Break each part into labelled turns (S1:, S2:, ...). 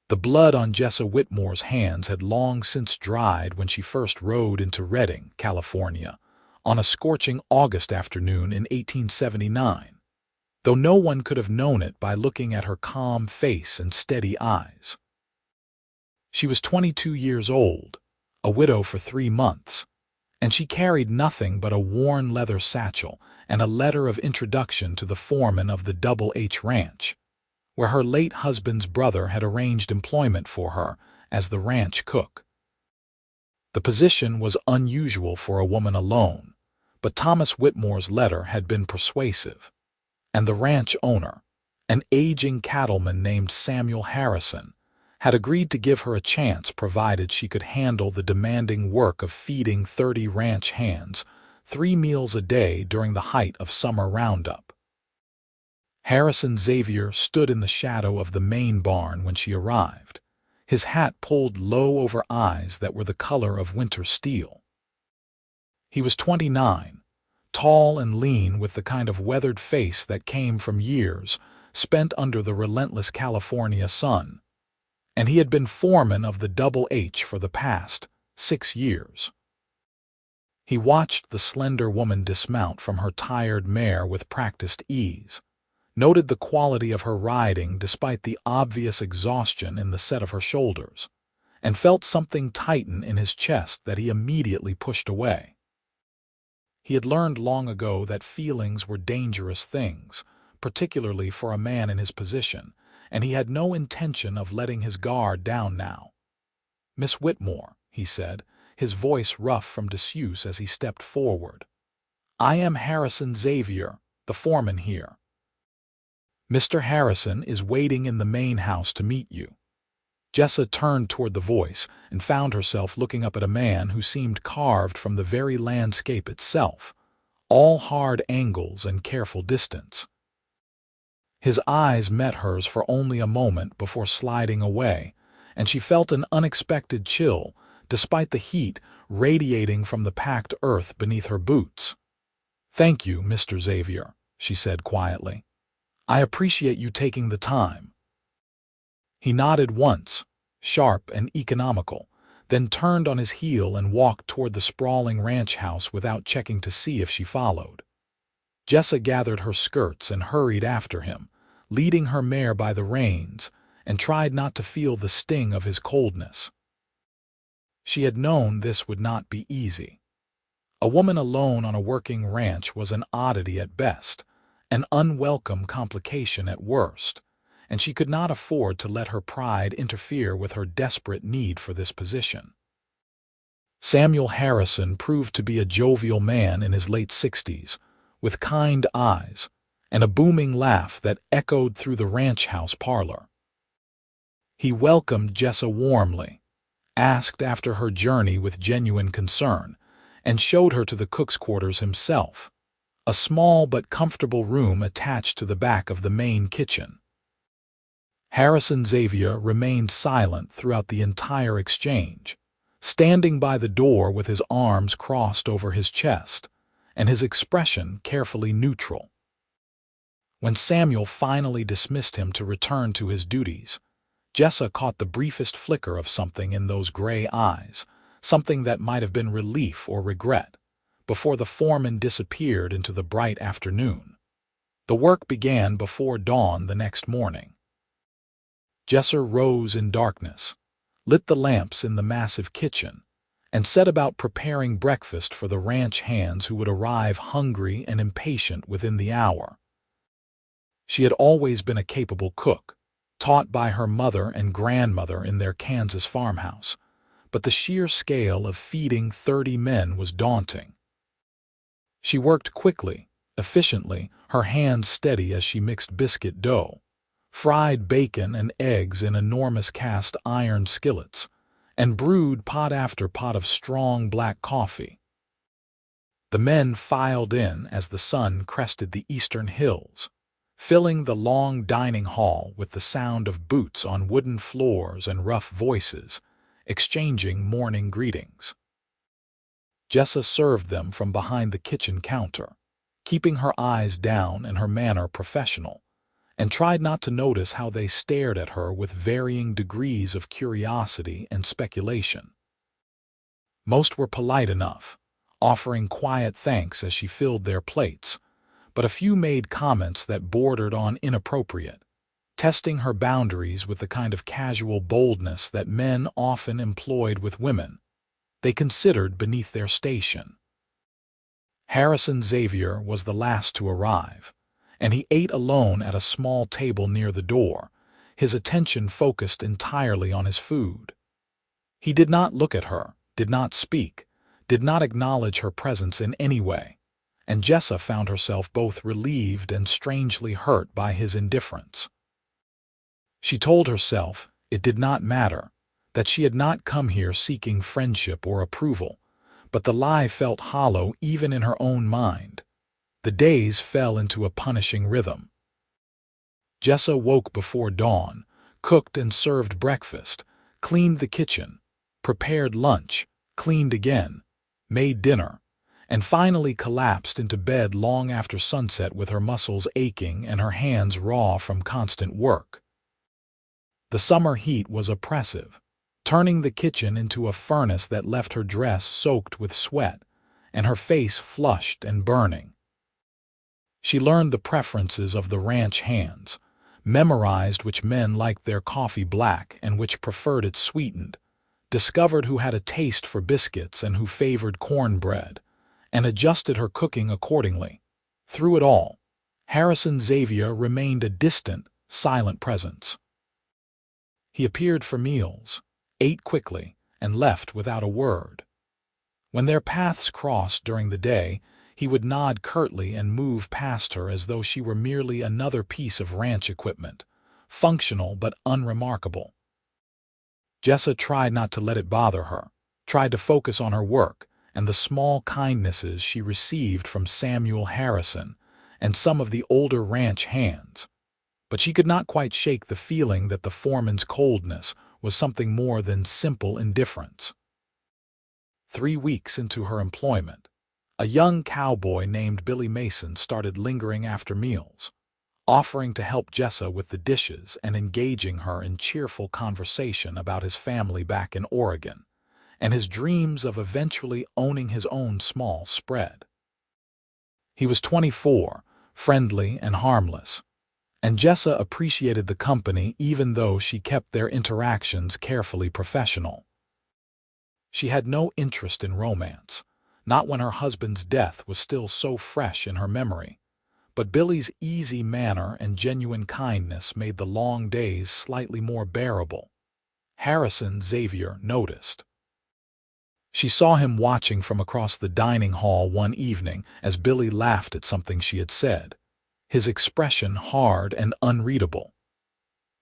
S1: The blood on Jessa Whitmore's hands had long since dried when she first rode into Redding, California, on a scorching August afternoon in 1879, though no one could have known it by looking at her calm face and steady eyes. She was 22 years old, a widow for 3 months, and she carried nothing but a worn leather satchel and a letter of introduction to the foreman of the Double H Ranch, where her late husband's brother had arranged employment for her as the ranch cook. The position was unusual for a woman alone, but Thomas Whitmore's letter had been persuasive, and the ranch owner, an aging cattleman named Samuel Harrison, had agreed to give her a chance provided she could handle the demanding work of feeding 30 ranch hands 3 meals a day during the height of summer roundup. Harrison Xavier stood in the shadow of the main barn when she arrived, his hat pulled low over eyes that were the color of winter steel. He was 29, tall and lean with the kind of weathered face that came from years spent under the relentless California sun, and he had been foreman of the Double H for the past 6 years. He watched the slender woman dismount from her tired mare with practiced ease, noted the quality of her riding despite the obvious exhaustion in the set of her shoulders, and felt something tighten in his chest that he immediately pushed away. He had learned long ago that feelings were dangerous things, particularly for a man in his position, and he had no intention of letting his guard down now. "Miss Whitmore," he said, his voice rough from disuse as he stepped forward. "I am Harrison Xavier, the foreman here. Mr. Harrison is waiting in the main house to meet you." Jessa turned toward the voice and found herself looking up at a man who seemed carved from the very landscape itself, all hard angles and careful distance. His eyes met hers for only a moment before sliding away, and she felt an unexpected chill, despite the heat radiating from the packed earth beneath her boots. "Thank you, Mr. Xavier," she said quietly. "I appreciate you taking the time." He nodded once, sharp and economical, then turned on his heel and walked toward the sprawling ranch house without checking to see if she followed. Jessa gathered her skirts and hurried after him, leading her mare by the reins, and tried not to feel the sting of his coldness. She had known this would not be easy. A woman alone on a working ranch was an oddity at best, an unwelcome complication at worst, and she could not afford to let her pride interfere with her desperate need for this position. Samuel Harrison proved to be a jovial man in his late 60s, with kind eyes and a booming laugh that echoed through the ranch house parlor. He welcomed Jessa warmly, asked after her journey with genuine concern, and showed her to the cook's quarters himself, a small but comfortable room attached to the back of the main kitchen. Harrison Xavier remained silent throughout the entire exchange, standing by the door with his arms crossed over his chest, and his expression carefully neutral. When Samuel finally dismissed him to return to his duties, Jessa caught the briefest flicker of something in those gray eyes, something that might have been relief or regret, before the foreman disappeared into the bright afternoon. The work began before dawn the next morning. Jessa rose in darkness, lit the lamps in the massive kitchen, and set about preparing breakfast for the ranch hands who would arrive hungry and impatient within the hour. She had always been a capable cook, taught by her mother and grandmother in their Kansas farmhouse, but the sheer scale of feeding 30 men was daunting. She worked quickly, efficiently, her hands steady as she mixed biscuit dough, fried bacon and eggs in enormous cast iron skillets, and brewed pot after pot of strong black coffee. The men filed in as the sun crested the eastern hills, filling the long dining hall with the sound of boots on wooden floors and rough voices, exchanging morning greetings. Jessa served them from behind the kitchen counter, keeping her eyes down and her manner professional, and tried not to notice how they stared at her with varying degrees of curiosity and speculation. Most were polite enough, offering quiet thanks as she filled their plates, but a few made comments that bordered on inappropriate, testing her boundaries with the kind of casual boldness that men often employed with women they considered beneath their station. Harrison Xavier was the last to arrive, and he ate alone at a small table near the door, his attention focused entirely on his food. He did not look at her, did not speak, did not acknowledge her presence in any way, and Jessa found herself both relieved and strangely hurt by his indifference. She told herself it did not matter, that she had not come here seeking friendship or approval, but the lie felt hollow even in her own mind. The days fell into a punishing rhythm. Jessa woke before dawn, cooked and served breakfast, cleaned the kitchen, prepared lunch, cleaned again, made dinner, and finally collapsed into bed long after sunset with her muscles aching and her hands raw from constant work. The summer heat was oppressive, turning the kitchen into a furnace that left her dress soaked with sweat and her face flushed and burning. She learned the preferences of the ranch hands, memorized which men liked their coffee black and which preferred it sweetened, discovered who had a taste for biscuits and who favored cornbread, and adjusted her cooking accordingly. Through it all, Harrison Xavier remained a distant, silent presence. He appeared for meals, ate quickly, and left without a word. When their paths crossed during the day, he would nod curtly and move past her as though she were merely another piece of ranch equipment, functional but unremarkable. Jessa tried not to let it bother her, tried to focus on her work and the small kindnesses she received from Samuel Harrison and some of the older ranch hands, but she could not quite shake the feeling that the foreman's coldness was something more than simple indifference. 3 weeks into her employment, a young cowboy named Billy Mason started lingering after meals, offering to help Jessa with the dishes and engaging her in cheerful conversation about his family back in Oregon and his dreams of eventually owning his own small spread. He was 24, friendly and harmless, and Jessa appreciated the company even though she kept their interactions carefully professional. She had no interest in romance, not when her husband's death was still so fresh in her memory, but Billy's easy manner and genuine kindness made the long days slightly more bearable. Harrison Xavier noticed. She saw him watching from across the dining hall one evening as Billy laughed at something she had said, his expression hard and unreadable.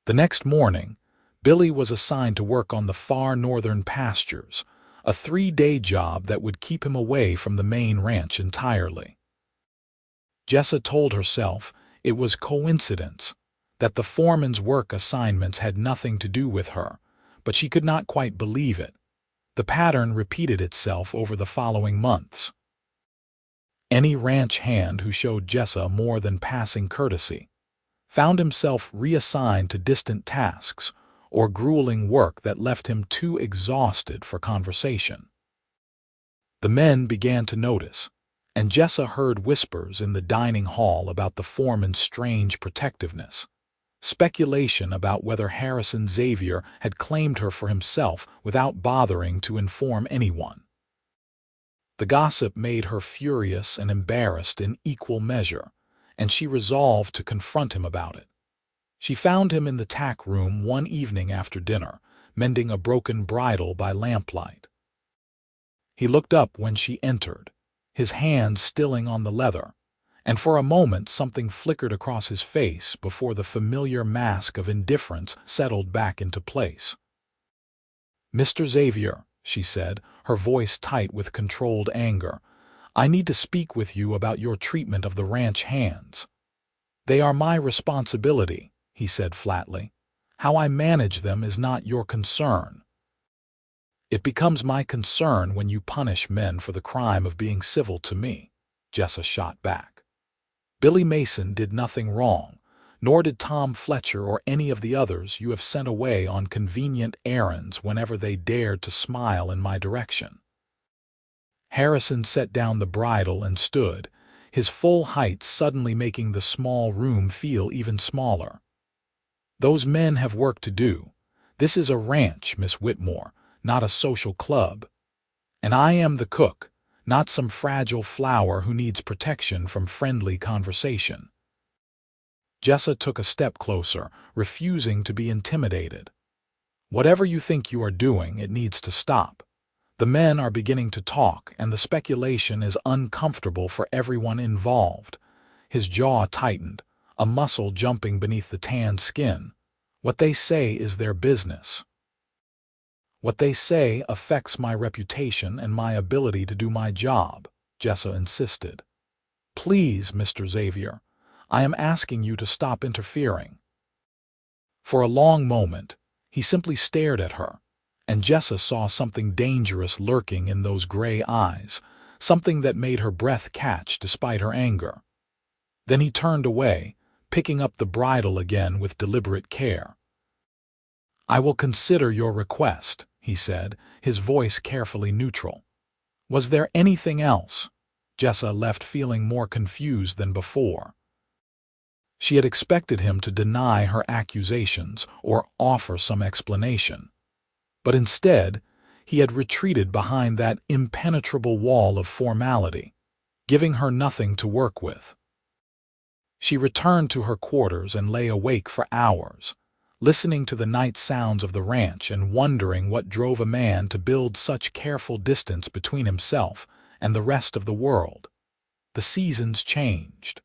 S1: The next morning, Billy was assigned to work on the far northern pastures, a 3-day job that would keep him away from the main ranch entirely. Jessa told herself it was coincidence, that the foreman's work assignments had nothing to do with her, but she could not quite believe it. The pattern repeated itself over the following months. Any ranch hand who showed Jessa more than passing courtesy found himself reassigned to distant tasks or grueling work that left him too exhausted for conversation. The men began to notice, and Jessa heard whispers in the dining hall about the foreman's strange protectiveness, speculation about whether Harrison Xavier had claimed her for himself without bothering to inform anyone. The gossip made her furious and embarrassed in equal measure, and she resolved to confront him about it. She found him in the tack room one evening after dinner, mending a broken bridle by lamplight. He looked up when she entered, his hand stilling on the leather, and for a moment something flickered across his face before the familiar mask of indifference settled back into place. "Mr. Xavier," she said, her voice tight with controlled anger, "I need to speak with you about your treatment of the ranch hands." "They are my responsibility," he said flatly. "How I manage them is not your concern." "It becomes my concern when you punish men for the crime of being civil to me," Jessa shot back. "Billy Mason did nothing wrong, nor did Tom Fletcher or any of the others you have sent away on convenient errands whenever they dared to smile in my direction." Harrison set down the bridle and stood, his full height suddenly making the small room feel even smaller. "Those men have work to do. This is a ranch, Miss Whitmore, not a social club. And I am the cook, not some fragile flower who needs protection from friendly conversation." Jessa took a step closer, refusing to be intimidated. "Whatever you think you are doing, it needs to stop. The men are beginning to talk, and the speculation is uncomfortable for everyone involved." His jaw tightened, a muscle jumping beneath the tanned skin. "What they say is their business. What they say affects my reputation and my ability to do my job," Jessa insisted. "Please, Mr. Xavier, I am asking you to stop interfering." For a long moment, he simply stared at her, and Jessa saw something dangerous lurking in those gray eyes, something that made her breath catch despite her anger. Then he turned away, picking up the bridle again with deliberate care. "I will consider your request," he said, his voice carefully neutral. "Was there anything else?" Jessa left feeling more confused than before. She had expected him to deny her accusations or offer some explanation. But instead, he had retreated behind that impenetrable wall of formality, giving her nothing to work with. She returned to her quarters and lay awake for hours, listening to the night sounds of the ranch and wondering what drove a man to build such careful distance between himself and the rest of the world. The seasons changed.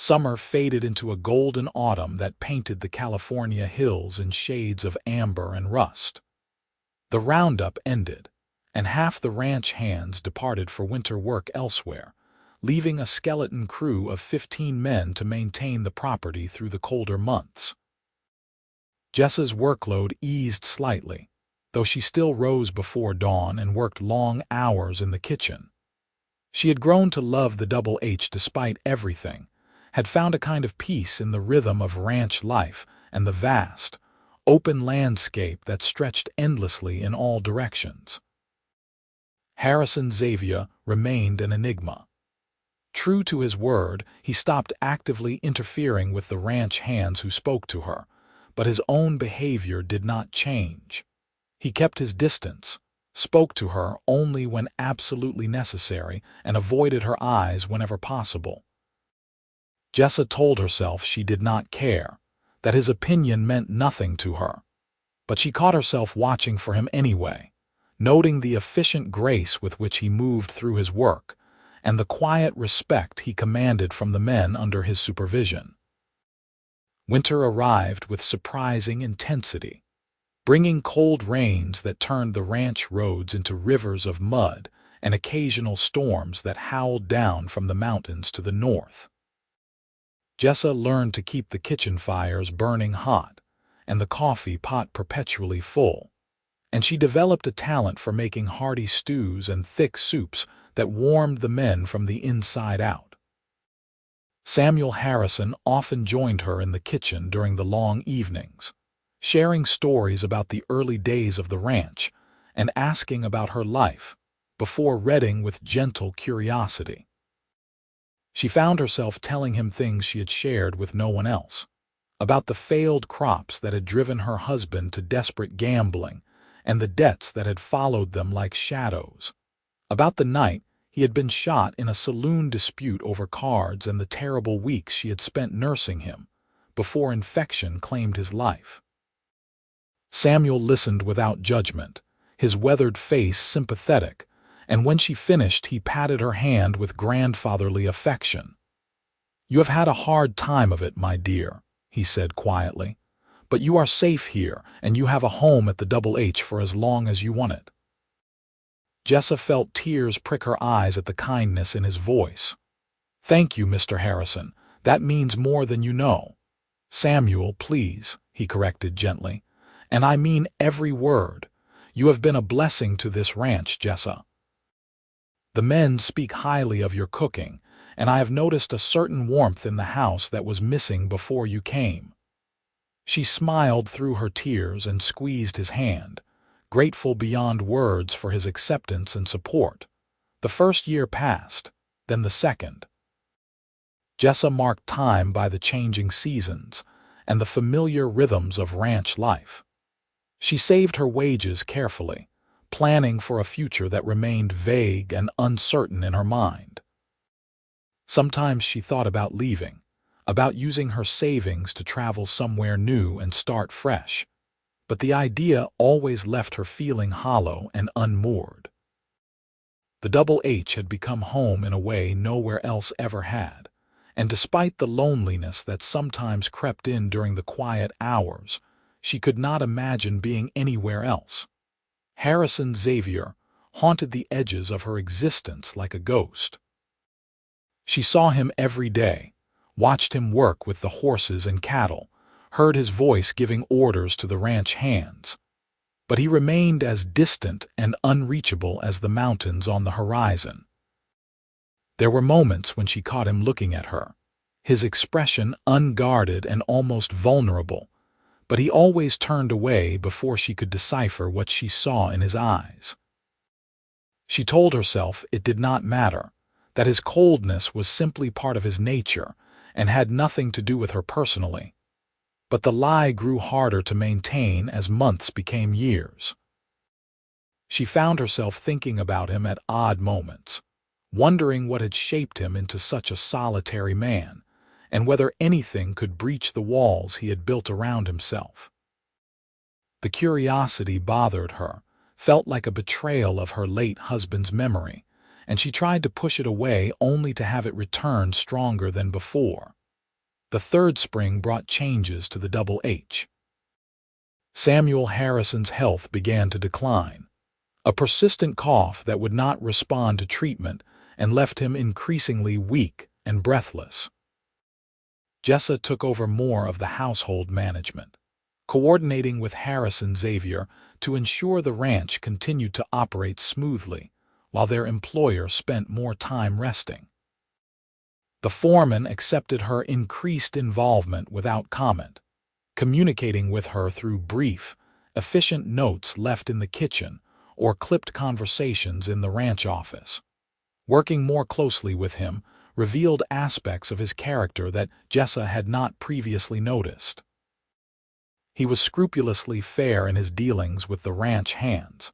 S1: Summer faded into a golden autumn that painted the California hills in shades of amber and rust. The roundup ended, and half the ranch hands departed for winter work elsewhere, leaving a skeleton crew of 15 men to maintain the property through the colder months. Jessa's workload eased slightly, though she still rose before dawn and worked long hours in the kitchen. She had grown to love the Double H despite everything, had found a kind of peace in the rhythm of ranch life and the vast, open landscape that stretched endlessly in all directions. Harrison Xavier remained an enigma. True to his word, he stopped actively interfering with the ranch hands who spoke to her, but his own behavior did not change. He kept his distance, spoke to her only when absolutely necessary, and avoided her eyes whenever possible. Jessa told herself she did not care, that his opinion meant nothing to her. But she caught herself watching for him anyway, noting the efficient grace with which he moved through his work, and the quiet respect he commanded from the men under his supervision. Winter arrived with surprising intensity, bringing cold rains that turned the ranch roads into rivers of mud and occasional storms that howled down from the mountains to the north. Jessa learned to keep the kitchen fires burning hot and the coffee pot perpetually full, and she developed a talent for making hearty stews and thick soups that warmed the men from the inside out. Samuel Harrison often joined her in the kitchen during the long evenings, sharing stories about the early days of the ranch and asking about her life, before reading with gentle curiosity. She found herself telling him things she had shared with no one else, about the failed crops that had driven her husband to desperate gambling and the debts that had followed them like shadows, about the night he had been shot in a saloon dispute over cards and the terrible weeks she had spent nursing him before infection claimed his life. Samuel listened without judgment, his weathered face sympathetic, and when she finished he patted her hand with grandfatherly affection. "You have had a hard time of it, my dear," he said quietly, "but you are safe here and you have a home at the Double H for as long as you want it." Jessa felt tears prick her eyes at the kindness in his voice. "Thank you, Mr. Harrison. That means more than you know." "Samuel, please," he corrected gently. "And I mean every word. You have been a blessing to this ranch, Jessa. The men speak highly of your cooking, and I have noticed a certain warmth in the house that was missing before you came." She smiled through her tears and squeezed his hand, grateful beyond words for his acceptance and support. The first year passed, then the second. Jessa marked time by the changing seasons and the familiar rhythms of ranch life. She saved her wages carefully, planning for a future that remained vague and uncertain in her mind. Sometimes she thought about leaving, about using her savings to travel somewhere new and start fresh, but the idea always left her feeling hollow and unmoored. The Double H had become home in a way nowhere else ever had, and despite the loneliness that sometimes crept in during the quiet hours, she could not imagine being anywhere else. Harrison Xavier haunted the edges of her existence like a ghost. She saw him every day, watched him work with the horses and cattle, heard his voice giving orders to the ranch hands. But he remained as distant and unreachable as the mountains on the horizon. There were moments when she caught him looking at her, his expression unguarded and almost vulnerable, but he always turned away before she could decipher what she saw in his eyes. She told herself it did not matter, that his coldness was simply part of his nature and had nothing to do with her personally. But the lie grew harder to maintain as months became years. She found herself thinking about him at odd moments, wondering what had shaped him into such a solitary man, and whether anything could breach the walls he had built around himself. The curiosity bothered her, felt like a betrayal of her late husband's memory, and she tried to push it away only to have it return stronger than before. The third spring brought changes to the Double H. Samuel Harrison's health began to decline. A persistent cough that would not respond to treatment and left him increasingly weak and breathless. Jessa took over more of the household management, coordinating with Harrison Xavier to ensure the ranch continued to operate smoothly, while their employer spent more time resting. The foreman accepted her increased involvement without comment, communicating with her through brief, efficient notes left in the kitchen or clipped conversations in the ranch office. Working more closely with him revealed aspects of his character that Jessa had not previously noticed. He was scrupulously fair in his dealings with the ranch hands,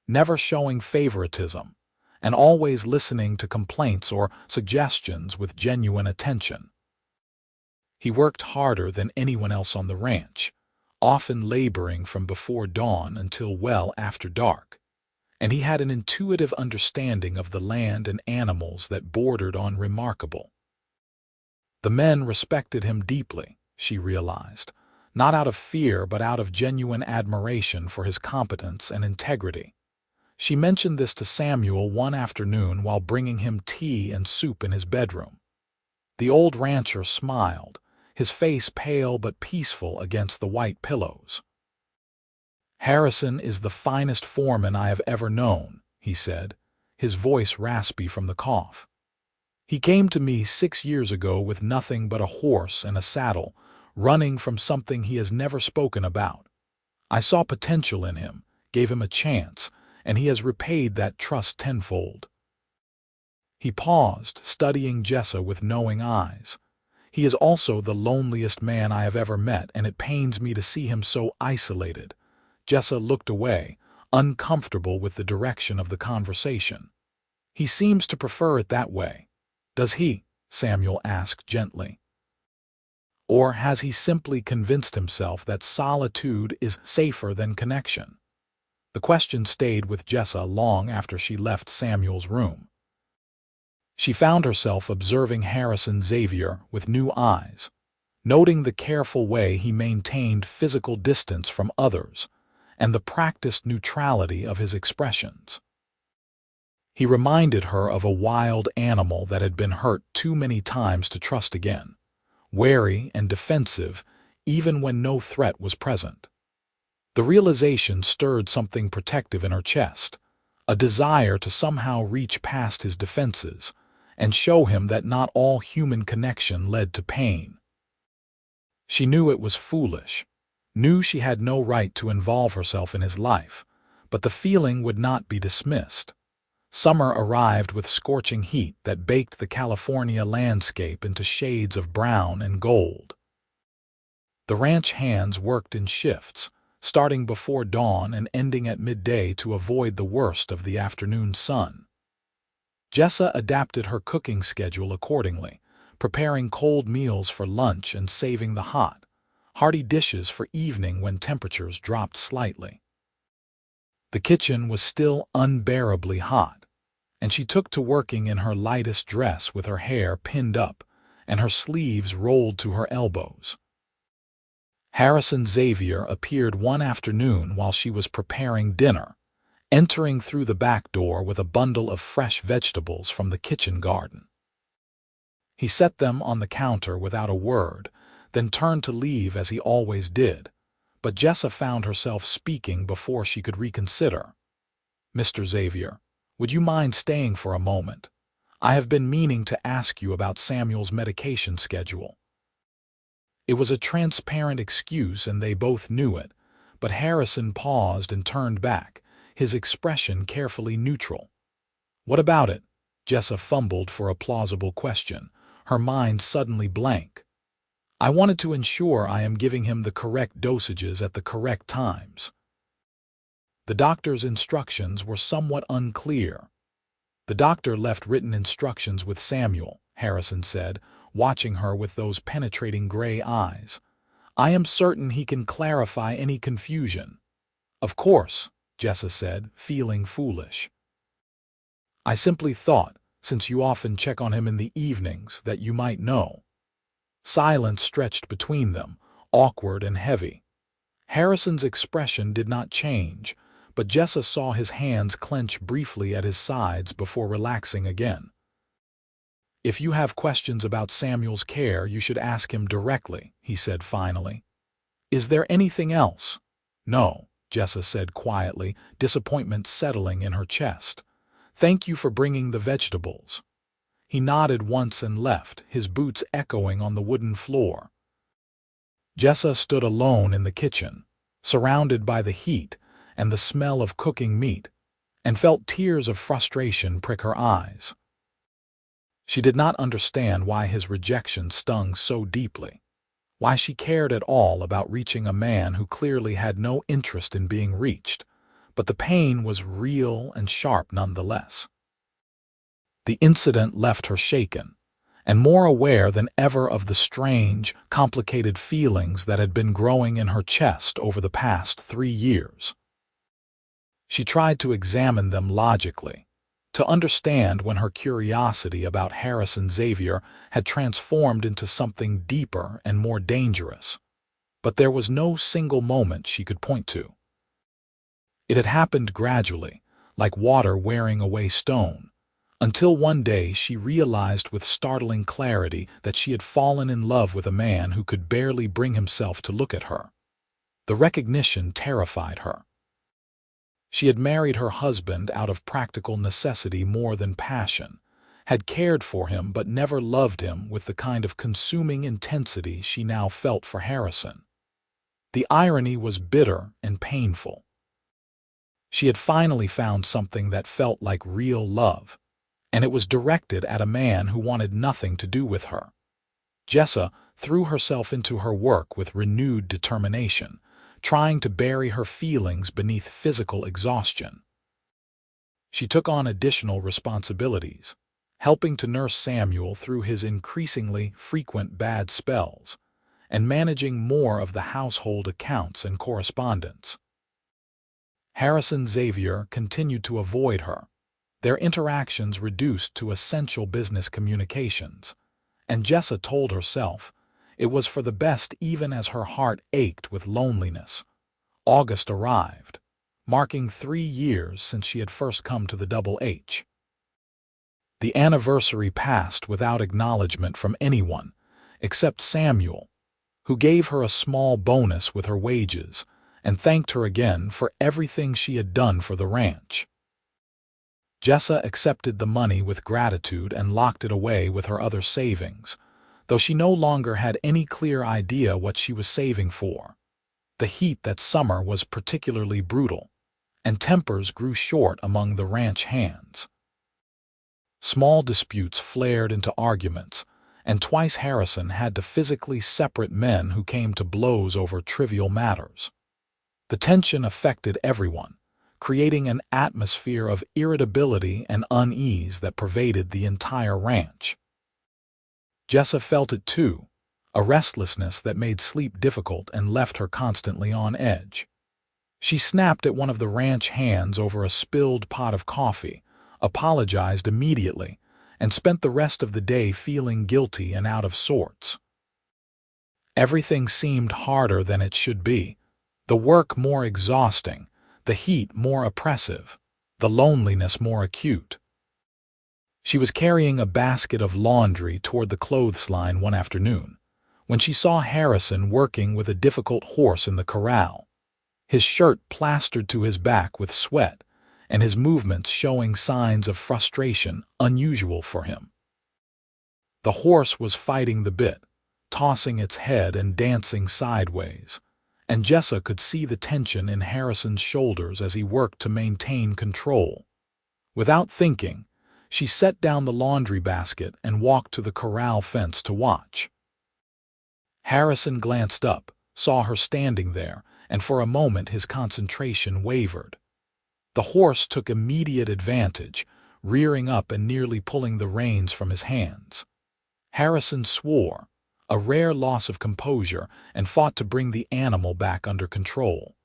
S1: never showing favoritism, and always listening to complaints or suggestions with genuine attention. He worked harder than anyone else on the ranch, often laboring from before dawn until well after dark, and he had an intuitive understanding of the land and animals that bordered on remarkable. The men respected him deeply, she realized, not out of fear but out of genuine admiration for his competence and integrity. She mentioned this to Samuel one afternoon while bringing him tea and soup in his bedroom. The old rancher smiled, his face pale but peaceful against the white pillows. "Harrison is the finest foreman I have ever known," he said, his voice raspy from the cough. "He came to me 6 years ago with nothing but a horse and a saddle, running from something he has never spoken about. I saw potential in him, gave him a chance, and he has repaid that trust tenfold." He paused, studying Jessa with knowing eyes. "He is also the loneliest man I have ever met, and it pains me to see him so isolated." Jessa looked away, uncomfortable with the direction of the conversation. "He seems to prefer it that way. Does he?" Samuel asked gently. "Or has he simply convinced himself that solitude is safer than connection?" The question stayed with Jessa long after she left Samuel's room. She found herself observing Harrison Xavier with new eyes, noting the careful way he maintained physical distance from others and the practiced neutrality of his expressions. He reminded her of a wild animal that had been hurt too many times to trust again, wary and defensive even when no threat was present. The realization stirred something protective in her chest, a desire to somehow reach past his defenses and show him that not all human connection led to pain. She knew it was foolish, knew she had no right to involve herself in his life, but the feeling would not be dismissed. Summer arrived with scorching heat that baked the California landscape into shades of brown and gold. The ranch hands worked in shifts, starting before dawn and ending at midday to avoid the worst of the afternoon sun. Jessa adapted her cooking schedule accordingly, preparing cold meals for lunch and saving the hot, hearty dishes for evening when temperatures dropped slightly. The kitchen was still unbearably hot, and she took to working in her lightest dress with her hair pinned up and her sleeves rolled to her elbows. Harrison Xavier appeared one afternoon while she was preparing dinner, entering through the back door with a bundle of fresh vegetables from the kitchen garden. He set them on the counter without a word, then turned to leave as he always did, but Jessa found herself speaking before she could reconsider. "Mr. Xavier, would you mind staying for a moment? I have been meaning to ask you about Samuel's medication schedule." It was a transparent excuse and they both knew it, but Harrison paused and turned back, his expression carefully neutral. "What about it?" Jessa fumbled for a plausible question, her mind suddenly blank. "I wanted to ensure I am giving him the correct dosages at the correct times." The doctor's instructions were somewhat unclear. "The doctor left written instructions with Samuel," Harrison said, watching her with those penetrating gray eyes. "I am certain he can clarify any confusion." "Of course," Jessa said, feeling foolish. "I simply thought, since you often check on him in the evenings, that you might know." Silence stretched between them, awkward and heavy. Harrison's expression did not change, but Jessa saw his hands clench briefly at his sides before relaxing again. "If you have questions about Samuel's care, you should ask him directly," he said finally. "Is there anything else?" "No," Jessa said quietly, disappointment settling in her chest. "Thank you for bringing the vegetables." He nodded once and left, his boots echoing on the wooden floor. Jessa stood alone in the kitchen, surrounded by the heat and the smell of cooking meat, and felt tears of frustration prick her eyes. She did not understand why his rejection stung so deeply, why she cared at all about reaching a man who clearly had no interest in being reached, but the pain was real and sharp nonetheless. The incident left her shaken, and more aware than ever of the strange, complicated feelings that had been growing in her chest over the past 3 years. She tried to examine them logically, to understand when her curiosity about Harrison Xavier had transformed into something deeper and more dangerous. But there was no single moment she could point to. It had happened gradually, like water wearing away stone, until one day she realized with startling clarity that she had fallen in love with a man who could barely bring himself to look at her. The recognition terrified her. She had married her husband out of practical necessity more than passion, had cared for him but never loved him with the kind of consuming intensity she now felt for Harrison. The irony was bitter and painful. She had finally found something that felt like real love, and it was directed at a man who wanted nothing to do with her. Jessa threw herself into her work with renewed determination, trying to bury her feelings beneath physical exhaustion. She took on additional responsibilities, helping to nurse Samuel through his increasingly frequent bad spells, and managing more of the household accounts and correspondence. Harrison Xavier continued to avoid her, their interactions reduced to essential business communications, and Jessa told herself it was for the best even as her heart ached with loneliness. August arrived, marking 3 years since she had first come to the Double H. The anniversary passed without acknowledgement from anyone, except Samuel, who gave her a small bonus with her wages and thanked her again for everything she had done for the ranch. Jessa accepted the money with gratitude and locked it away with her other savings, though she no longer had any clear idea what she was saving for. The heat that summer was particularly brutal, and tempers grew short among the ranch hands. Small disputes flared into arguments, and twice Harrison had to physically separate men who came to blows over trivial matters. The tension affected everyone, creating an atmosphere of irritability and unease that pervaded the entire ranch. Jessa felt it too, a restlessness that made sleep difficult and left her constantly on edge. She snapped at one of the ranch hands over a spilled pot of coffee, apologized immediately, and spent the rest of the day feeling guilty and out of sorts. Everything seemed harder than it should be, the work more exhausting, the heat more oppressive, the loneliness more acute. She was carrying a basket of laundry toward the clothesline one afternoon, when she saw Harrison working with a difficult horse in the corral, his shirt plastered to his back with sweat, and his movements showing signs of frustration unusual for him. The horse was fighting the bit, tossing its head and dancing sideways, and Jessa could see the tension in Harrison's shoulders as he worked to maintain control. Without thinking, she set down the laundry basket and walked to the corral fence to watch. Harrison glanced up, saw her standing there, and for a moment his concentration wavered. The horse took immediate advantage, rearing up and nearly pulling the reins from his hands. Harrison swore, a rare loss of composure, and fought to bring the animal back under control.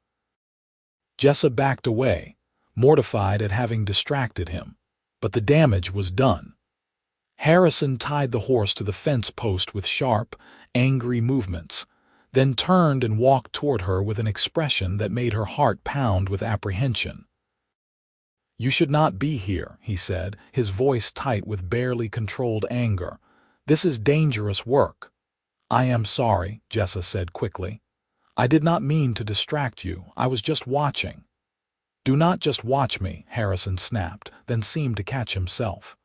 S1: Jessa backed away, mortified at having distracted him, but the damage was done. Harrison tied the horse to the fence post with sharp, angry movements, then turned and walked toward her with an expression that made her heart pound with apprehension. "You should not be here," he said, his voice tight with barely controlled anger. "This is dangerous work." "I am sorry," Jessa said quickly. "I did not mean to distract you. I was just watching." "Do not just watch me," Harrison snapped, then seemed to catch himself.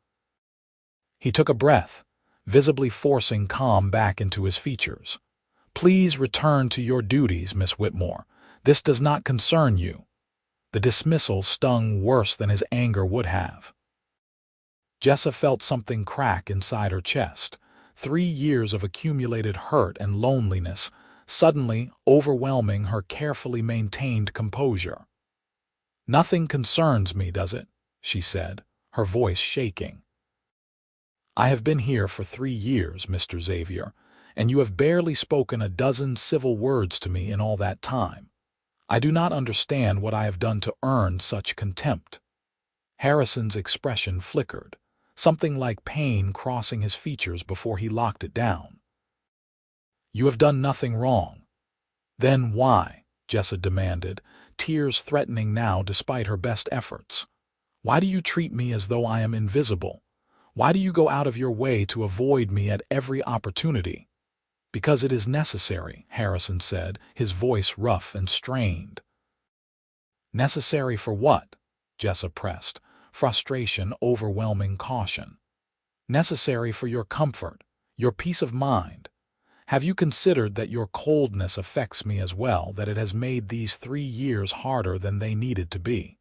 S1: He took a breath, visibly forcing calm back into his features. "Please return to your duties, Miss Whitmore. This does not concern you." The dismissal stung worse than his anger would have. Jessa felt something crack inside her chest, 3 years of accumulated hurt and loneliness suddenly overwhelming her carefully maintained composure. "Nothing concerns me, does it?" she said, her voice shaking. "I have been here for 3 years, Mr. Xavier, and you have barely spoken a dozen civil words to me in all that time. I do not understand what I have done to earn such contempt." Harrison's expression flickered, something like pain crossing his features before he locked it down. "You have done nothing wrong." "Then why?" Jessa demanded, tears threatening now despite her best efforts. "Why do you treat me as though I am invisible? Why do you go out of your way to avoid me at every opportunity?" "Because it is necessary," Harrison said, his voice rough and strained. "Necessary for what?" Jessa pressed, frustration overwhelming caution. "Necessary for your comfort, your peace of mind. Have you considered that your coldness affects me as well, that it has made these 3 years harder than they needed to be?"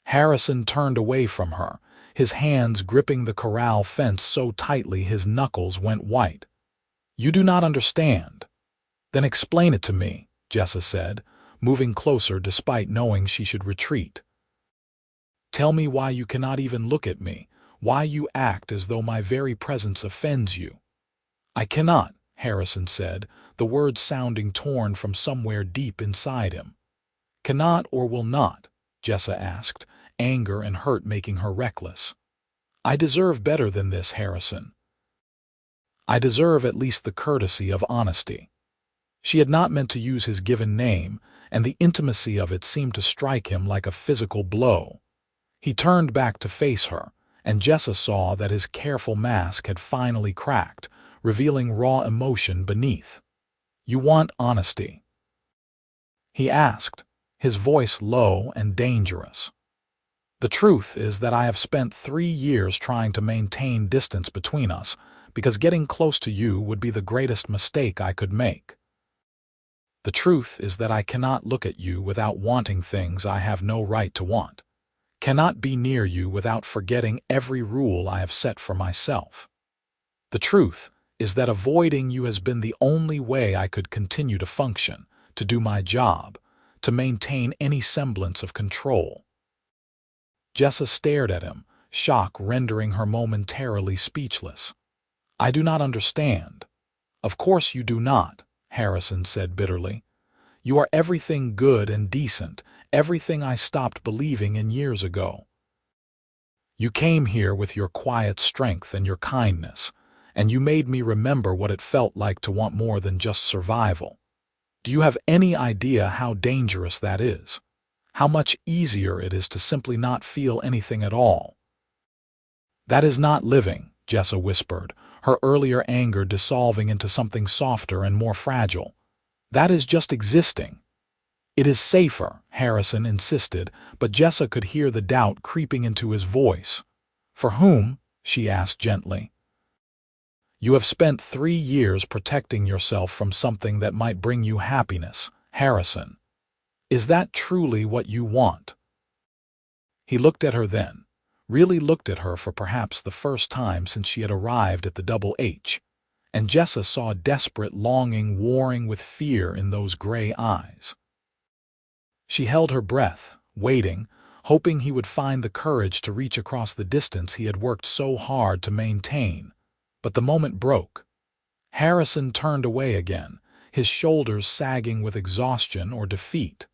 S1: Harrison turned away from her, his hands gripping the corral fence so tightly his knuckles went white. "You do not understand." "Then explain it to me," Jessa said, moving closer despite knowing she should retreat. "Tell me why you cannot even look at me, why you act as though my very presence offends you." "I cannot," Harrison said, the words sounding torn from somewhere deep inside him. "Cannot or will not?" Jessa asked, anger and hurt making her reckless. "I deserve better than this, Harrison. I deserve at least the courtesy of honesty." She had not meant to use his given name, and the intimacy of it seemed to strike him like a physical blow. He turned back to face her, and Jessa saw that his careful mask had finally cracked, revealing raw emotion beneath. "You want honesty?" he asked, his voice low and dangerous. The truth is that I have spent 3 years trying to maintain distance between us because getting close to you would be the greatest mistake I could make. The truth is that I cannot look at you without wanting things I have no right to want, cannot be near you without forgetting every rule I have set for myself. The truth is that avoiding you has been the only way I could continue to function, to do my job, to maintain any semblance of control. Jessa stared at him, shock rendering her momentarily speechless. I do not understand. Of course you do not, Harrison said bitterly. You are everything good and decent, everything I stopped believing in years ago. You came here with your quiet strength and your kindness, and you made me remember what it felt like to want more than just survival. Do you have any idea how dangerous that is? How much easier it is to simply not feel anything at all? That is not living, Jessa whispered, her earlier anger dissolving into something softer and more fragile. That is just existing. It is safer, Harrison insisted, but Jessa could hear the doubt creeping into his voice. For whom? She asked gently. You have spent 3 years protecting yourself from something that might bring you happiness, Harrison. Is that truly what you want? He looked at her then, really looked at her for perhaps the first time since she had arrived at the Double H, and Jessa saw desperate longing warring with fear in those gray eyes. She held her breath, waiting, hoping he would find the courage to reach across the distance he had worked so hard to maintain. But the moment broke. Harrison turned away again, his shoulders sagging with exhaustion or defeat.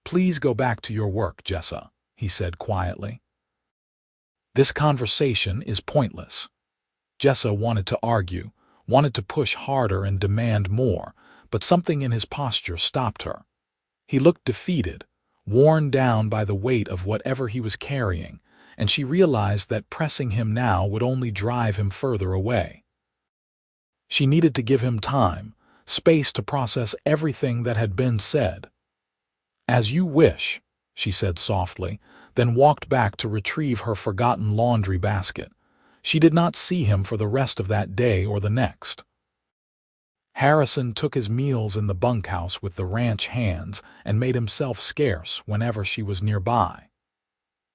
S1: Please go back to your work, Jessa, he said quietly. This conversation is pointless. Jessa wanted to argue, wanted to push harder and demand more, but something in his posture stopped her. He looked defeated, worn down by the weight of whatever he was carrying, and she realized that pressing him now would only drive him further away. She needed to give him time, space to process everything that had been said. As you wish, she said softly, then walked back to retrieve her forgotten laundry basket. She did not see him for the rest of that day or the next. Harrison took his meals in the bunkhouse with the ranch hands and made himself scarce whenever she was nearby.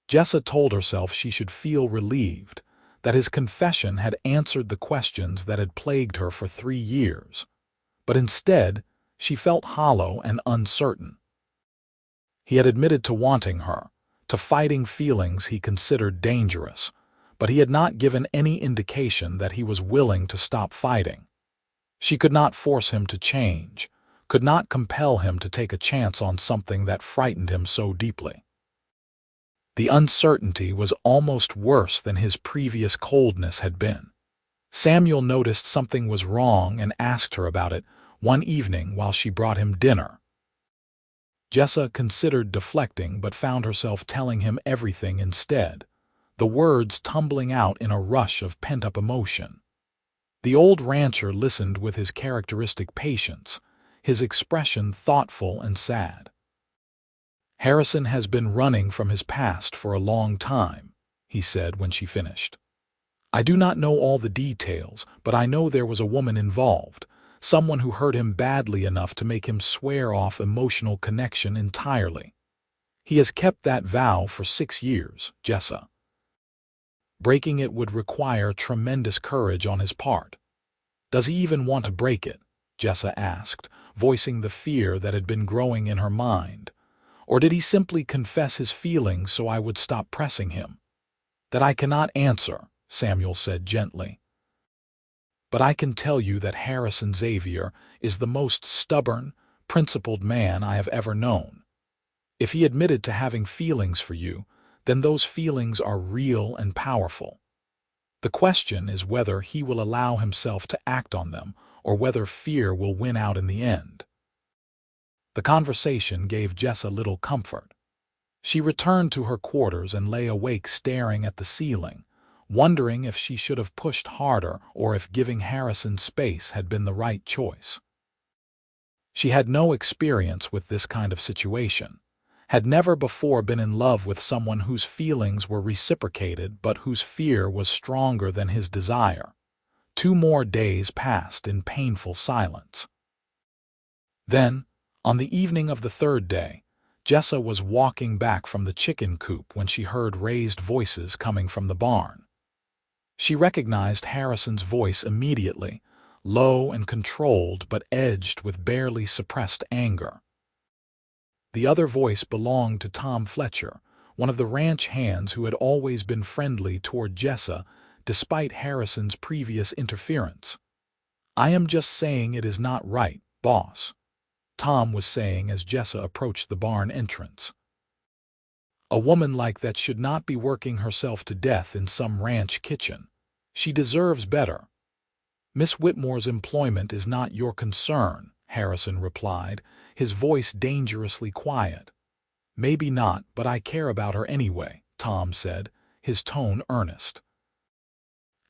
S1: Jessa told herself she should feel relieved, that his confession had answered the questions that had plagued her for 3 years. But instead, she felt hollow and uncertain. He had admitted to wanting her, to fighting feelings he considered dangerous, but he had not given any indication that he was willing to stop fighting. She could not force him to change, could not compel him to take a chance on something that frightened him so deeply. The uncertainty was almost worse than his previous coldness had been. Samuel noticed something was wrong and asked her about it one evening while she brought him dinner. Jessa considered deflecting but found herself telling him everything instead, the words tumbling out in a rush of pent-up emotion. The old rancher listened with his characteristic patience, his expression thoughtful and sad. Harrison has been running from his past for a long time, he said when she finished. I do not know all the details, but I know there was a woman involved, someone who hurt him badly enough to make him swear off emotional connection entirely. He has kept that vow for 6 years, Jessa. Breaking it would require tremendous courage on his part. Does he even want to break it? Jessa asked, voicing the fear that had been growing in her mind. Or did he simply confess his feelings so I would stop pressing him? That I cannot answer, Samuel said gently. But I can tell you that Harrison Xavier is the most stubborn, principled man I have ever known. If he admitted to having feelings for you, then those feelings are real and powerful. The question is whether he will allow himself to act on them or whether fear will win out in the end. The conversation gave Jessa little comfort. She returned to her quarters and lay awake staring at the ceiling, wondering if she should have pushed harder or if giving Harrison space had been the right choice. She had no experience with this kind of situation, had never before been in love with someone whose feelings were reciprocated but whose fear was stronger than his desire. 2 more days passed in painful silence. Then, on the evening of the 3rd day, Jessa was walking back from the chicken coop when she heard raised voices coming from the barn. She recognized Harrison's voice immediately, low and controlled but edged with barely suppressed anger. The other voice belonged to Tom Fletcher, one of the ranch hands who had always been friendly toward Jessa despite Harrison's previous interference. "I am just saying it is not right, boss," Tom was saying as Jessa approached the barn entrance. "A woman like that should not be working herself to death in some ranch kitchen. She deserves better." "Miss Whitmore's employment is not your concern," Harrison replied, his voice dangerously quiet. "Maybe not, but I care about her anyway," Tom said, his tone earnest.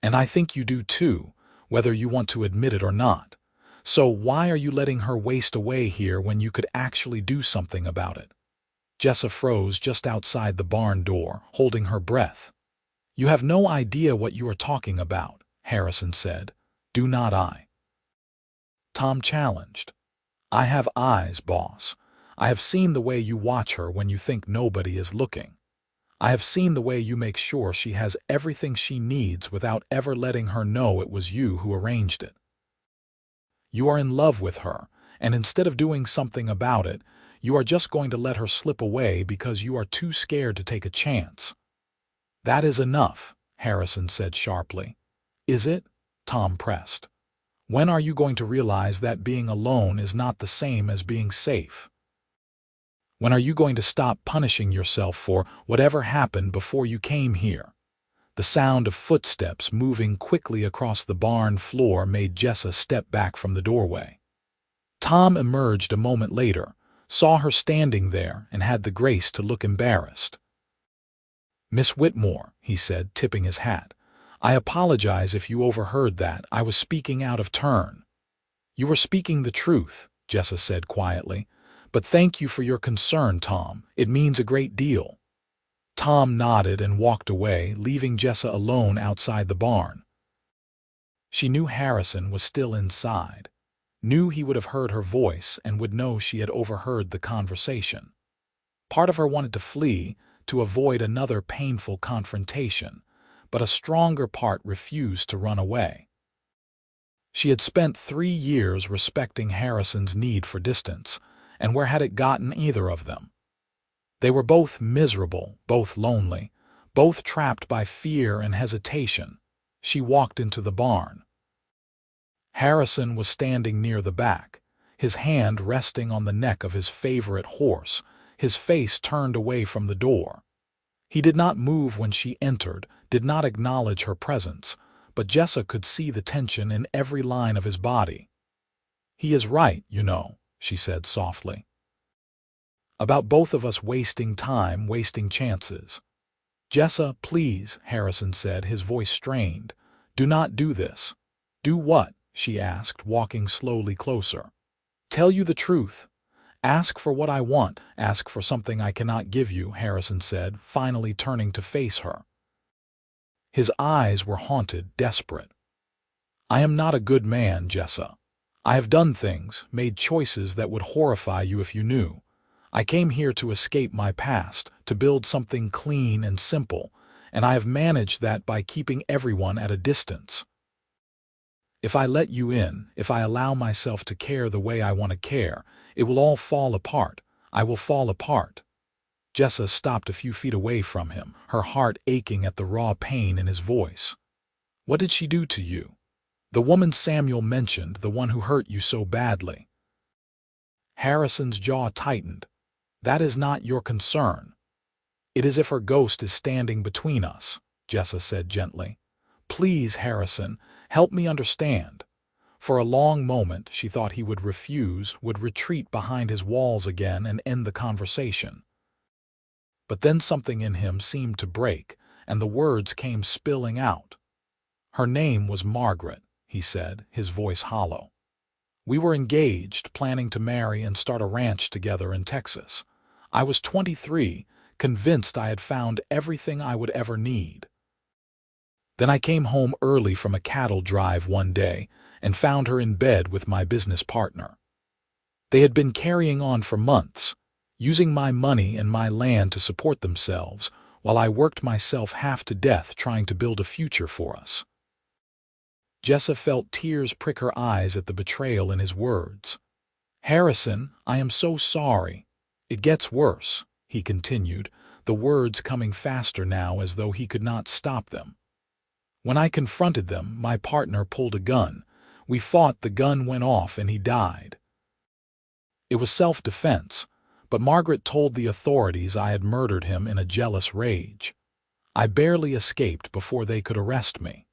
S1: "And I think you do too, whether you want to admit it or not. So why are you letting her waste away here when you could actually do something about it?" Jessa froze just outside the barn door, holding her breath. "You have no idea what you are talking about," Harrison said. "Do not I?" Tom challenged. "I have eyes, boss. I have seen the way you watch her when you think nobody is looking. I have seen the way you make sure she has everything she needs without ever letting her know it was you who arranged it. You are in love with her, and instead of doing something about it, you are just going to let her slip away because you are too scared to take a chance." "That is enough," Harrison said sharply. "Is it?" Tom pressed. "When are you going to realize that being alone is not the same as being safe? When are you going to stop punishing yourself for whatever happened before you came here?" The sound of footsteps moving quickly across the barn floor made Jessa step back from the doorway. Tom emerged a moment later, saw her standing there, and had the grace to look embarrassed. "Miss Whitmore," he said, tipping his hat, "I apologize if you overheard that. I was speaking out of turn." "You were speaking the truth," Jessa said quietly. "But thank you for your concern, Tom. It means a great deal." Tom nodded and walked away, leaving Jessa alone outside the barn. She knew Harrison was still inside, knew he would have heard her voice and would know she had overheard the conversation. Part of her wanted to flee, to avoid another painful confrontation, but a stronger part refused to run away. She had spent 3 years respecting Harrison's need for distance, and where had it gotten either of them? They were both miserable, both lonely, both trapped by fear and hesitation. She walked into the barn. Harrison was standing near the back, his hand resting on the neck of his favorite horse, his face turned away from the door. He did not move when she entered, did not acknowledge her presence, but Jessa could see the tension in every line of his body. "He is right, you know," she said softly. "About both of us wasting time, wasting chances." "Jessa, please," Harrison said, his voice strained. "Do not do this." "Do what?" she asked, walking slowly closer. "Tell you the truth. Ask for what I want, ask for something I cannot give you," Harrison said, finally turning to face her. His eyes were haunted, desperate. "I am not a good man, Jessa. I have done things, made choices that would horrify you if you knew. I came here to escape my past, to build something clean and simple, and I have managed that by keeping everyone at a distance. If I let you in, if I allow myself to care the way I want to care, it will all fall apart. I will fall apart." Jessa stopped a few feet away from him, her heart aching at the raw pain in his voice. "What did she do to you? The woman Samuel mentioned, the one who hurt you so badly." Harrison's jaw tightened. "That is not your concern." "It is if her ghost is standing between us," Jessa said gently. "Please, Harrison, help me understand." For a long moment she thought he would refuse, would retreat behind his walls again and end the conversation. But then something in him seemed to break, and the words came spilling out. "Her name was Margaret," he said, his voice hollow. "We were engaged, planning to marry and start a ranch together in Texas. I was 23, convinced I had found everything I would ever need. Then I came home early from a cattle drive one day and found her in bed with my business partner. They had been carrying on for months, using my money and my land to support themselves, while I worked myself half to death trying to build a future for us. Jessa felt tears prick her eyes at the betrayal in his words. "Harrison, I am so sorry. It gets worse," he continued, the words coming faster now as though he could not stop them. "When I confronted them, my partner pulled a gun. We fought, the gun went off, and he died. It was self-defense, but Margaret told the authorities I had murdered him in a jealous rage. I barely escaped before they could arrest me.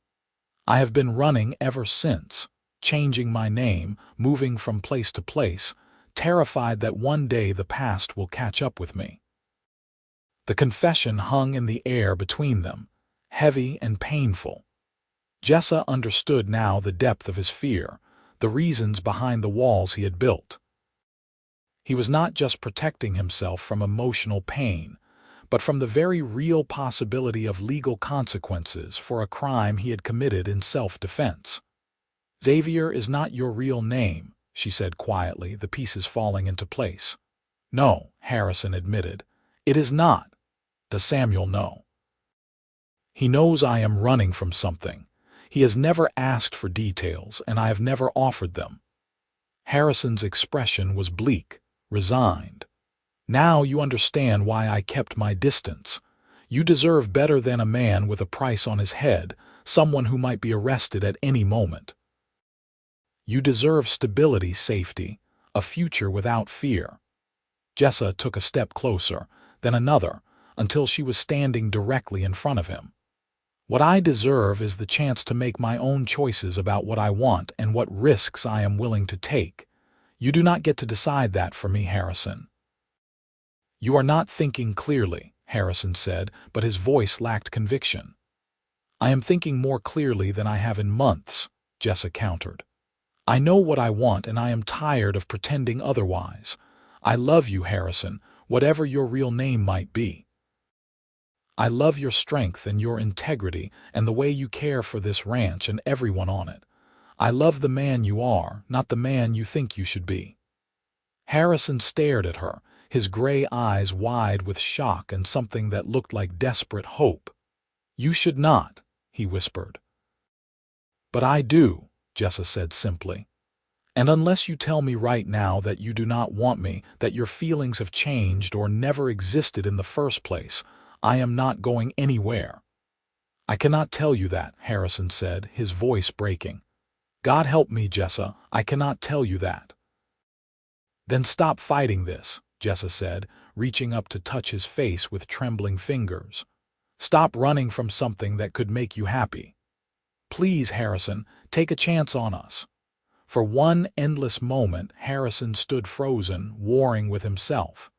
S1: I have been running ever since, changing my name, moving from place to place, terrified that one day the past will catch up with me." The confession hung in the air between them, heavy and painful. Jessa understood now the depth of his fear, the reasons behind the walls he had built. He was not just protecting himself from emotional pain, but from the very real possibility of legal consequences for a crime he had committed in self-defense. "Xavier is not your real name," she said quietly, the pieces falling into place. "No," Harrison admitted. "It is not. Does Samuel know?" "He knows I am running from something. He has never asked for details, and I have never offered them." Harrison's expression was bleak, resigned. "Now you understand why I kept my distance. You deserve better than a man with a price on his head, someone who might be arrested at any moment. You deserve stability, safety, a future without fear." Jessa took a step closer, then another, until she was standing directly in front of him. "What I deserve is the chance to make my own choices about what I want and what risks I am willing to take. You do not get to decide that for me, Harrison." "You are not thinking clearly," Harrison said, but his voice lacked conviction. "I am thinking more clearly than I have in months," Jessa countered. "I know what I want, and I am tired of pretending otherwise. I love you, Harrison, whatever your real name might be. I love your strength and your integrity and the way you care for this ranch and everyone on it. I love the man you are, not the man you think you should be." Harrison stared at her, his gray eyes wide with shock and something that looked like desperate hope. "You should not," he whispered. "But I do," Jessa said simply. "And unless you tell me right now that you do not want me, that your feelings have changed or never existed in the first place, I am not going anywhere." "I cannot tell you that," Harrison said, his voice breaking. "God help me, Jessa, I cannot tell you that." "Then stop fighting this," Jessa said, reaching up to touch his face with trembling fingers. "Stop running from something that could make you happy. Please, Harrison, take a chance on us." For one endless moment, Harrison stood frozen, warring with himself.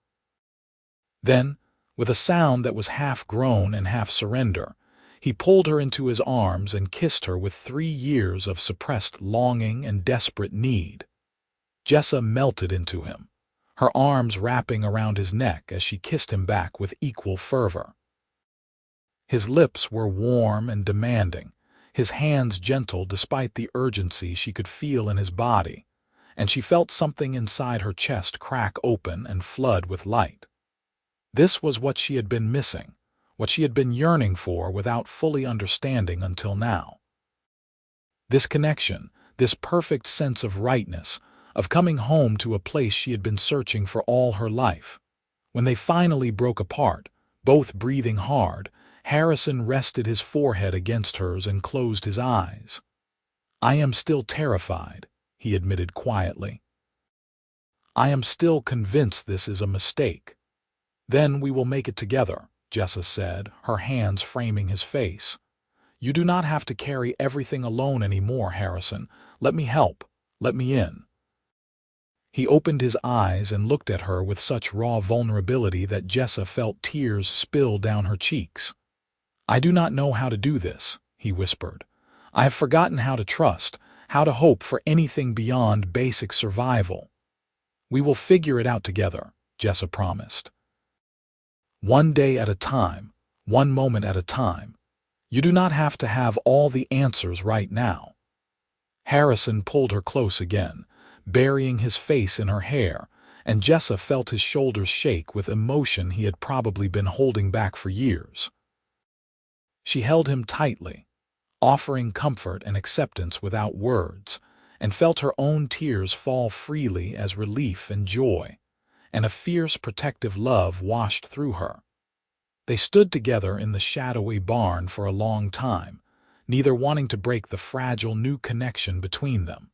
S1: Then, with a sound that was half groan and half surrender, he pulled her into his arms and kissed her with 3 years of suppressed longing and desperate need. Jessa melted into him, her arms wrapping around his neck as she kissed him back with equal fervor. His lips were warm and demanding, his hands gentle despite the urgency she could feel in his body, and she felt something inside her chest crack open and flood with light. This was what she had been missing, what she had been yearning for without fully understanding until now. This connection, this perfect sense of rightness, of coming home to a place she had been searching for all her life. When they finally broke apart, both breathing hard, Harrison rested his forehead against hers and closed his eyes. "I am still terrified," he admitted quietly. "I am still convinced this is a mistake." "Then we will make it together," Jessa said, her hands framing his face. "You do not have to carry everything alone anymore, Harrison. Let me help. Let me in." He opened his eyes and looked at her with such raw vulnerability that Jessa felt tears spill down her cheeks. "I do not know how to do this," he whispered. "I have forgotten how to trust, how to hope for anything beyond basic survival." "We will figure it out together," Jessa promised. One day at a time, one moment at a time. You do not have to have all the answers right now. Harrison pulled her close again, burying his face in her hair, and Jessa felt his shoulders shake with emotion he had probably been holding back for years. She held him tightly, offering comfort and acceptance without words, and felt her own tears fall freely as relief and joy, and a fierce protective love washed through her. They stood together in the shadowy barn for a long time, neither wanting to break the fragile new connection between them.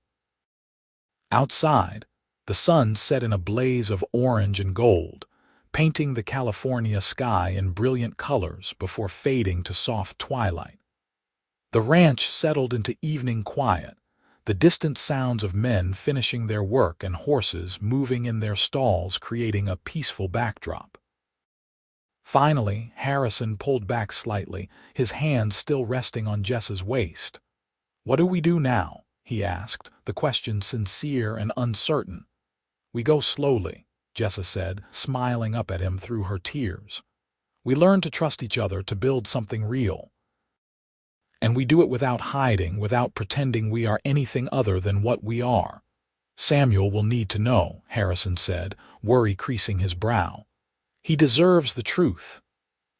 S1: Outside, the sun set in a blaze of orange and gold, painting the California sky in brilliant colors before fading to soft twilight. The ranch settled into evening quiet, the distant sounds of men finishing their work and horses moving in their stalls creating a peaceful backdrop. Finally, Harrison pulled back slightly, his hand still resting on Jessa's waist. "What do we do now?" he asked, the question sincere and uncertain. "We go slowly," Jessa said, smiling up at him through her tears. "We learn to trust each other to build something real. And we do it without hiding, without pretending we are anything other than what we are." "Samuel will need to know," Harrison said, worry creasing his brow. "He deserves the truth."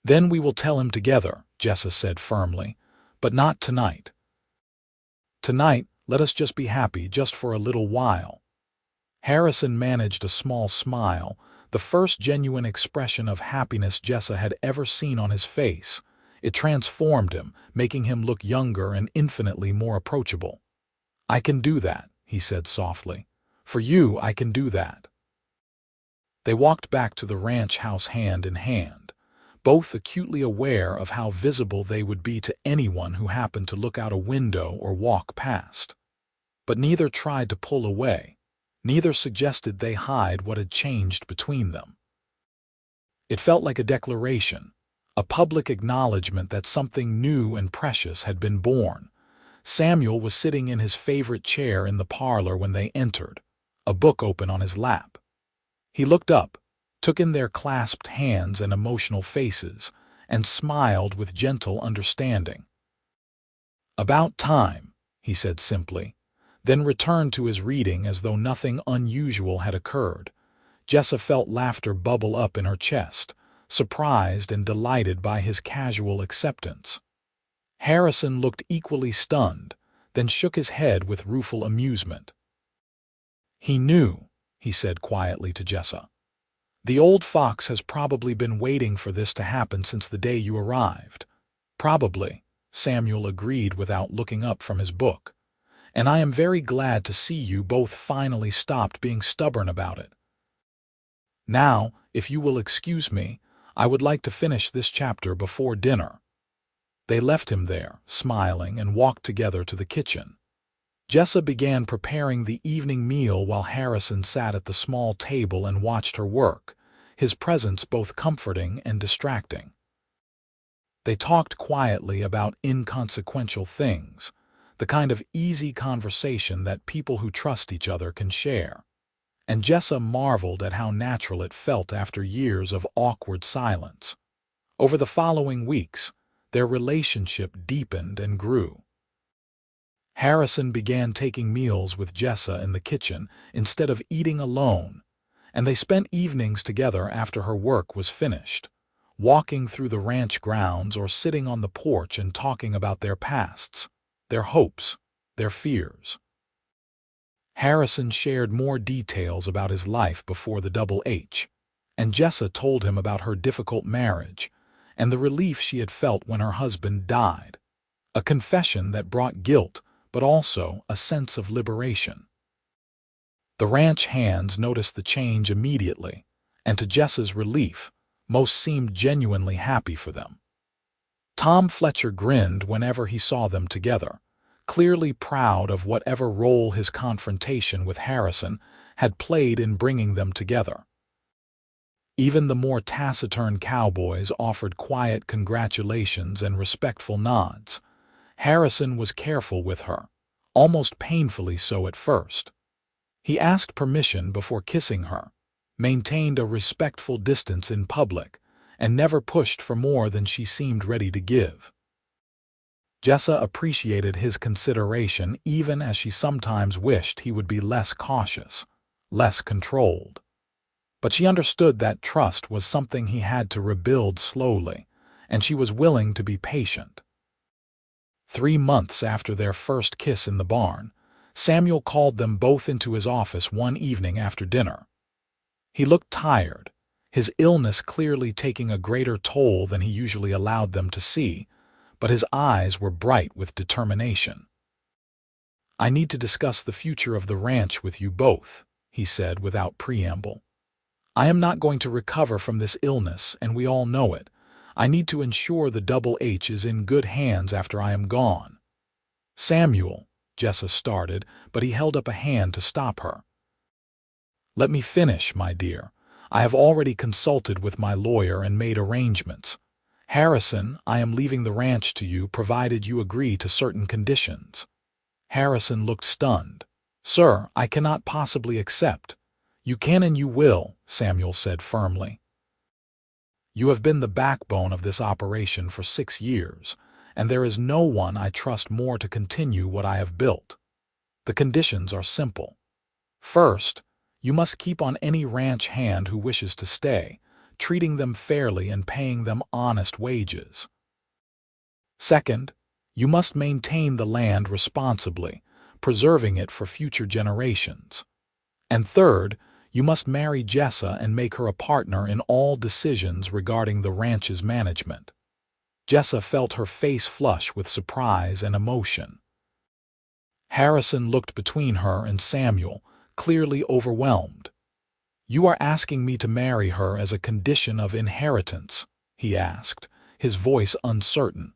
S1: "Then we will tell him together," Jessa said firmly, "but not tonight. Tonight, let us just be happy just for a little while." Harrison managed a small smile, the first genuine expression of happiness Jessa had ever seen on his face. It transformed him, making him look younger and infinitely more approachable. "I can do that," he said softly. "For you, I can do that." They walked back to the ranch house hand in hand, both acutely aware of how visible they would be to anyone who happened to look out a window or walk past. But neither tried to pull away. Neither suggested they hide what had changed between them. It felt like a declaration, a public acknowledgement that something new and precious had been born. Samuel was sitting in his favorite chair in the parlor when they entered, a book open on his lap. He looked up, took in their clasped hands and emotional faces, and smiled with gentle understanding. "About time," he said simply, then returned to his reading as though nothing unusual had occurred. Jessa felt laughter bubble up in her chest, surprised and delighted by his casual acceptance. Harrison looked equally stunned, then shook his head with rueful amusement. "He knew," he said quietly to Jessa. "The old fox has probably been waiting for this to happen since the day you arrived." "Probably," Samuel agreed without looking up from his book. "And I am very glad to see you both finally stopped being stubborn about it. Now, if you will excuse me, I would like to finish this chapter before dinner." They left him there, smiling, and walked together to the kitchen. Jessa began preparing the evening meal while Harrison sat at the small table and watched her work, his presence both comforting and distracting. They talked quietly about inconsequential things, the kind of easy conversation that people who trust each other can share. And Jessa marveled at how natural it felt after years of awkward silence. Over the following weeks, their relationship deepened and grew. Harrison began taking meals with Jessa in the kitchen instead of eating alone, and they spent evenings together after her work was finished, walking through the ranch grounds or sitting on the porch and talking about their pasts, their hopes, their fears. Harrison shared more details about his life before the Double H, and Jessa told him about her difficult marriage and the relief she had felt when her husband died, a confession that brought guilt but also a sense of liberation. The ranch hands noticed the change immediately, and to Jessa's relief, most seemed genuinely happy for them. Tom Fletcher grinned whenever he saw them together, clearly proud of whatever role his confrontation with Harrison had played in bringing them together. Even the more taciturn cowboys offered quiet congratulations and respectful nods. Harrison was careful with her, almost painfully so at first. He asked permission before kissing her, maintained a respectful distance in public, and never pushed for more than she seemed ready to give. Jessa appreciated his consideration even as she sometimes wished he would be less cautious, less controlled. But she understood that trust was something he had to rebuild slowly, and she was willing to be patient. 3 months after their first kiss in the barn, Samuel called them both into his office one evening after dinner. He looked tired, his illness clearly taking a greater toll than he usually allowed them to see, but his eyes were bright with determination. "I need to discuss the future of the ranch with you both," he said without preamble. "I am not going to recover from this illness, and we all know it. I need to ensure the Double H is in good hands after I am gone." "Samuel," Jessa started, but he held up a hand to stop her. "Let me finish, my dear. I have already consulted with my lawyer and made arrangements. Harrison, I am leaving the ranch to you provided you agree to certain conditions." Harrison looked stunned. "Sir, I cannot possibly accept." "You can and you will," Samuel said firmly. "You have been the backbone of this operation for 6 years, and there is no one I trust more to continue what I have built. The conditions are simple. First, you must keep on any ranch hand who wishes to stay, treating them fairly and paying them honest wages. Second, you must maintain the land responsibly, preserving it for future generations. And third, you must marry Jessa and make her a partner in all decisions regarding the ranch's management." Jessa felt her face flush with surprise and emotion. Harrison looked between her and Samuel, clearly overwhelmed. "You are asking me to marry her as a condition of inheritance?" he asked, his voice uncertain.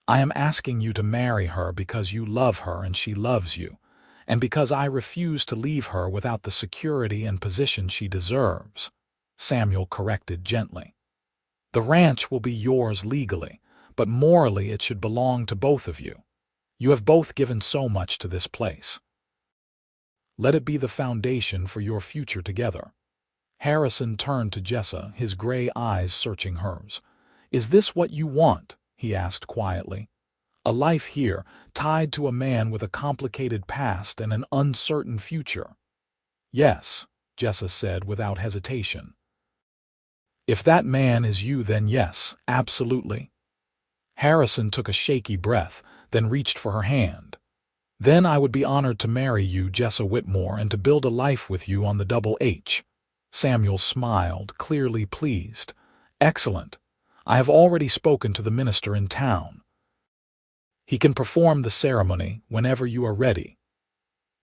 S1: "I am asking you to marry her because you love her and she loves you, and because I refuse to leave her without the security and position she deserves," Samuel corrected gently. "The ranch will be yours legally, but morally it should belong to both of you. You have both given so much to this place. Let it be the foundation for your future together." Harrison turned to Jessa, his gray eyes searching hers. "Is this what you want?" he asked quietly. "A life here, tied to a man with a complicated past and an uncertain future?" "Yes," Jessa said without hesitation. "If that man is you, then yes, absolutely." Harrison took a shaky breath, then reached for her hand. "Then I would be honored to marry you, Jessa Whitmore, and to build a life with you on the Double H." Samuel smiled, clearly pleased. "Excellent. I have already spoken to the minister in town. He can perform the ceremony whenever you are ready."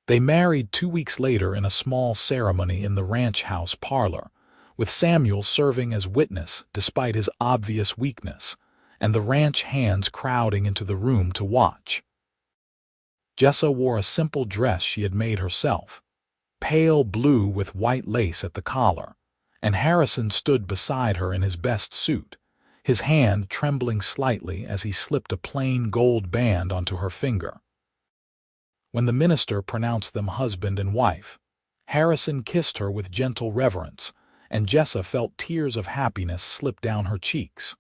S1: They married 2 weeks later in a small ceremony in the ranch house parlor, with Samuel serving as witness despite his obvious weakness, and the ranch hands crowding into the room to watch. Jessa wore a simple dress she had made herself, pale blue with white lace at the collar, and Harrison stood beside her in his best suit, his hand trembling slightly as he slipped a plain gold band onto her finger. When the minister pronounced them husband and wife, Harrison kissed her with gentle reverence, and Jessa felt tears of happiness slip down her cheeks.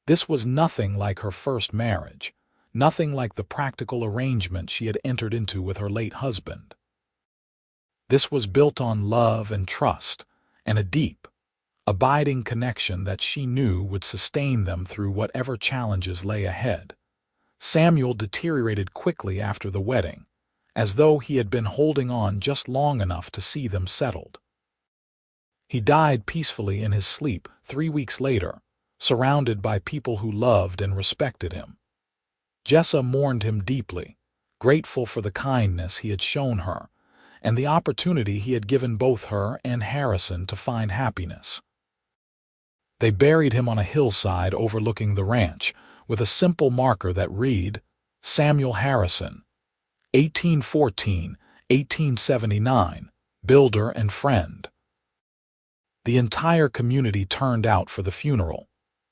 S1: This was nothing like her first marriage, nothing like the practical arrangement she had entered into with her late husband. This was built on love and trust, and a deep, abiding connection that she knew would sustain them through whatever challenges lay ahead. Samuel deteriorated quickly after the wedding, as though he had been holding on just long enough to see them settled. He died peacefully in his sleep 3 weeks later, surrounded by people who loved and respected him. Jessa mourned him deeply, grateful for the kindness he had shown her, and the opportunity he had given both her and Harrison to find happiness. They buried him on a hillside overlooking the ranch, with a simple marker that read, "Samuel Harrison, 1814-1879, builder and friend." The entire community turned out for the funeral,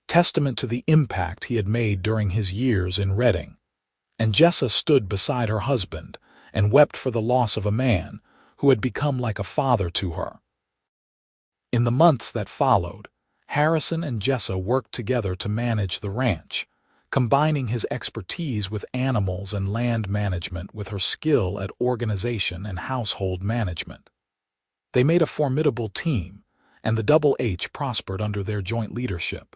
S1: testament to the impact he had made during his years in Redding. And Jessa stood beside her husband and wept for the loss of a man who had become like a father to her. In the months that followed, Harrison and Jessa worked together to manage the ranch, combining his expertise with animals and land management with her skill at organization and household management. They made a formidable team, and the Double H prospered under their joint leadership.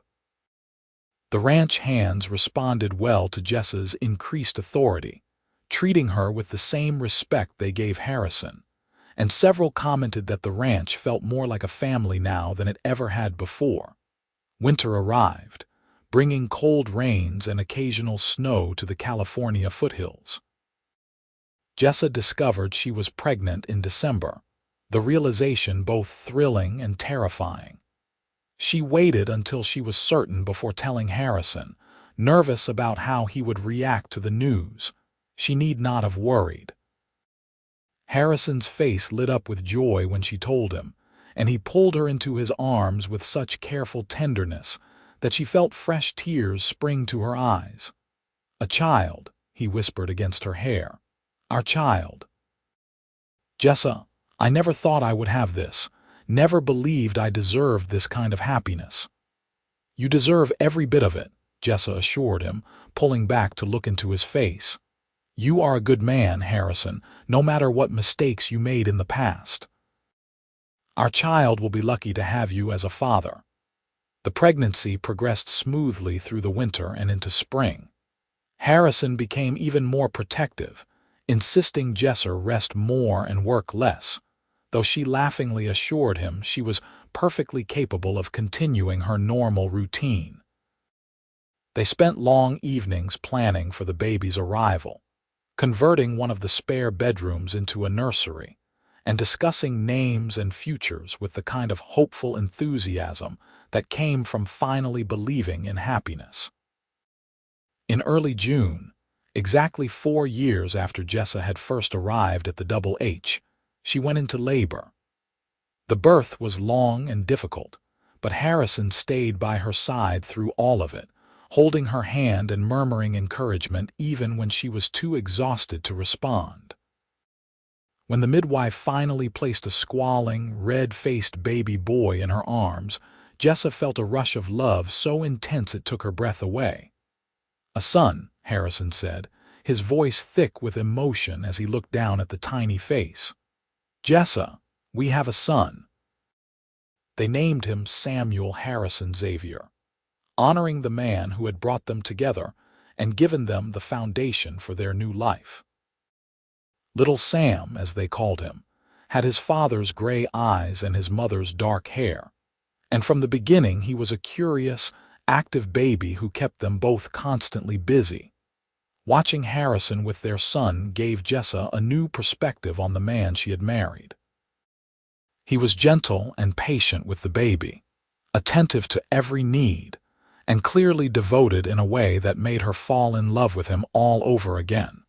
S1: The ranch hands responded well to Jessa's increased authority, treating her with the same respect they gave Harrison, and several commented that the ranch felt more like a family now than it ever had before. Winter arrived, bringing cold rains and occasional snow to the California foothills. Jessa discovered she was pregnant in December, the realization both thrilling and terrifying. She waited until she was certain before telling Harrison, nervous about how he would react to the news. She need not have worried. Harrison's face lit up with joy when she told him, and he pulled her into his arms with such careful tenderness that she felt fresh tears spring to her eyes. "A child," he whispered against her hair. "Our child." "Jessa, I never thought I would have this, never believed I deserved this kind of happiness." "You deserve every bit of it," Jessa assured him, pulling back to look into his face. "You are a good man, Harrison, no matter what mistakes you made in the past. Our child will be lucky to have you as a father." The pregnancy progressed smoothly through the winter and into spring. Harrison became even more protective, insisting Jessa rest more and work less, though she laughingly assured him she was perfectly capable of continuing her normal routine. They spent long evenings planning for the baby's arrival, converting one of the spare bedrooms into a nursery, and discussing names and futures with the kind of hopeful enthusiasm that came from finally believing in happiness. In early June, exactly 4 years after Jessa had first arrived at the Double H, she went into labor. The birth was long and difficult, but Harrison stayed by her side through all of it, holding her hand and murmuring encouragement even when she was too exhausted to respond. When the midwife finally placed a squalling, red-faced baby boy in her arms, Jessa felt a rush of love so intense it took her breath away. "A son," Harrison said, his voice thick with emotion as he looked down at the tiny face. "Jessa, we have a son." They named him Samuel Harrison Xavier, honoring the man who had brought them together and given them the foundation for their new life. Little Sam, as they called him, had his father's gray eyes and his mother's dark hair, and from the beginning he was a curious, active baby who kept them both constantly busy. Watching Harrison with their son gave Jessa a new perspective on the man she had married. He was gentle and patient with the baby, attentive to every need, and clearly devoted in a way that made her fall in love with him all over again.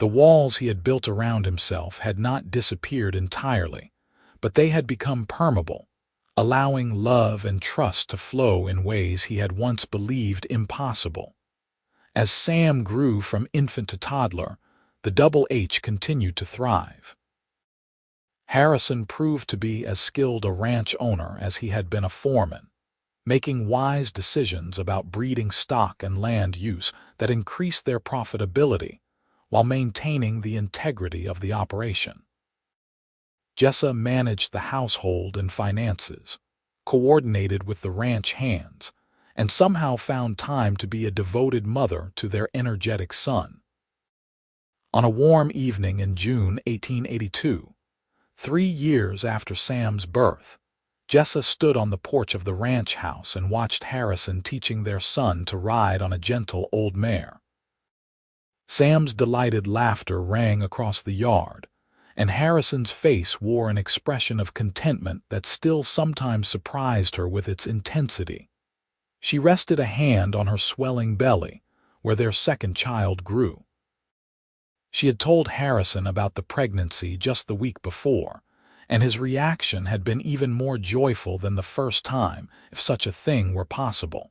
S1: The walls he had built around himself had not disappeared entirely, but they had become permeable, allowing love and trust to flow in ways he had once believed impossible. As Sam grew from infant to toddler, the Double H continued to thrive. Harrison proved to be as skilled a ranch owner as he had been a foreman, making wise decisions about breeding stock and land use that increased their profitability while maintaining the integrity of the operation. Jessa managed the household and finances, coordinated with the ranch hands, and somehow found time to be a devoted mother to their energetic son. On a warm evening in June 1882, 3 years after Sam's birth, Jessa stood on the porch of the ranch house and watched Harrison teaching their son to ride on a gentle old mare. Sam's delighted laughter rang across the yard, and Harrison's face wore an expression of contentment that still sometimes surprised her with its intensity. She rested a hand on her swelling belly, where their second child grew. She had told Harrison about the pregnancy just the week before, and his reaction had been even more joyful than the first time, if such a thing were possible.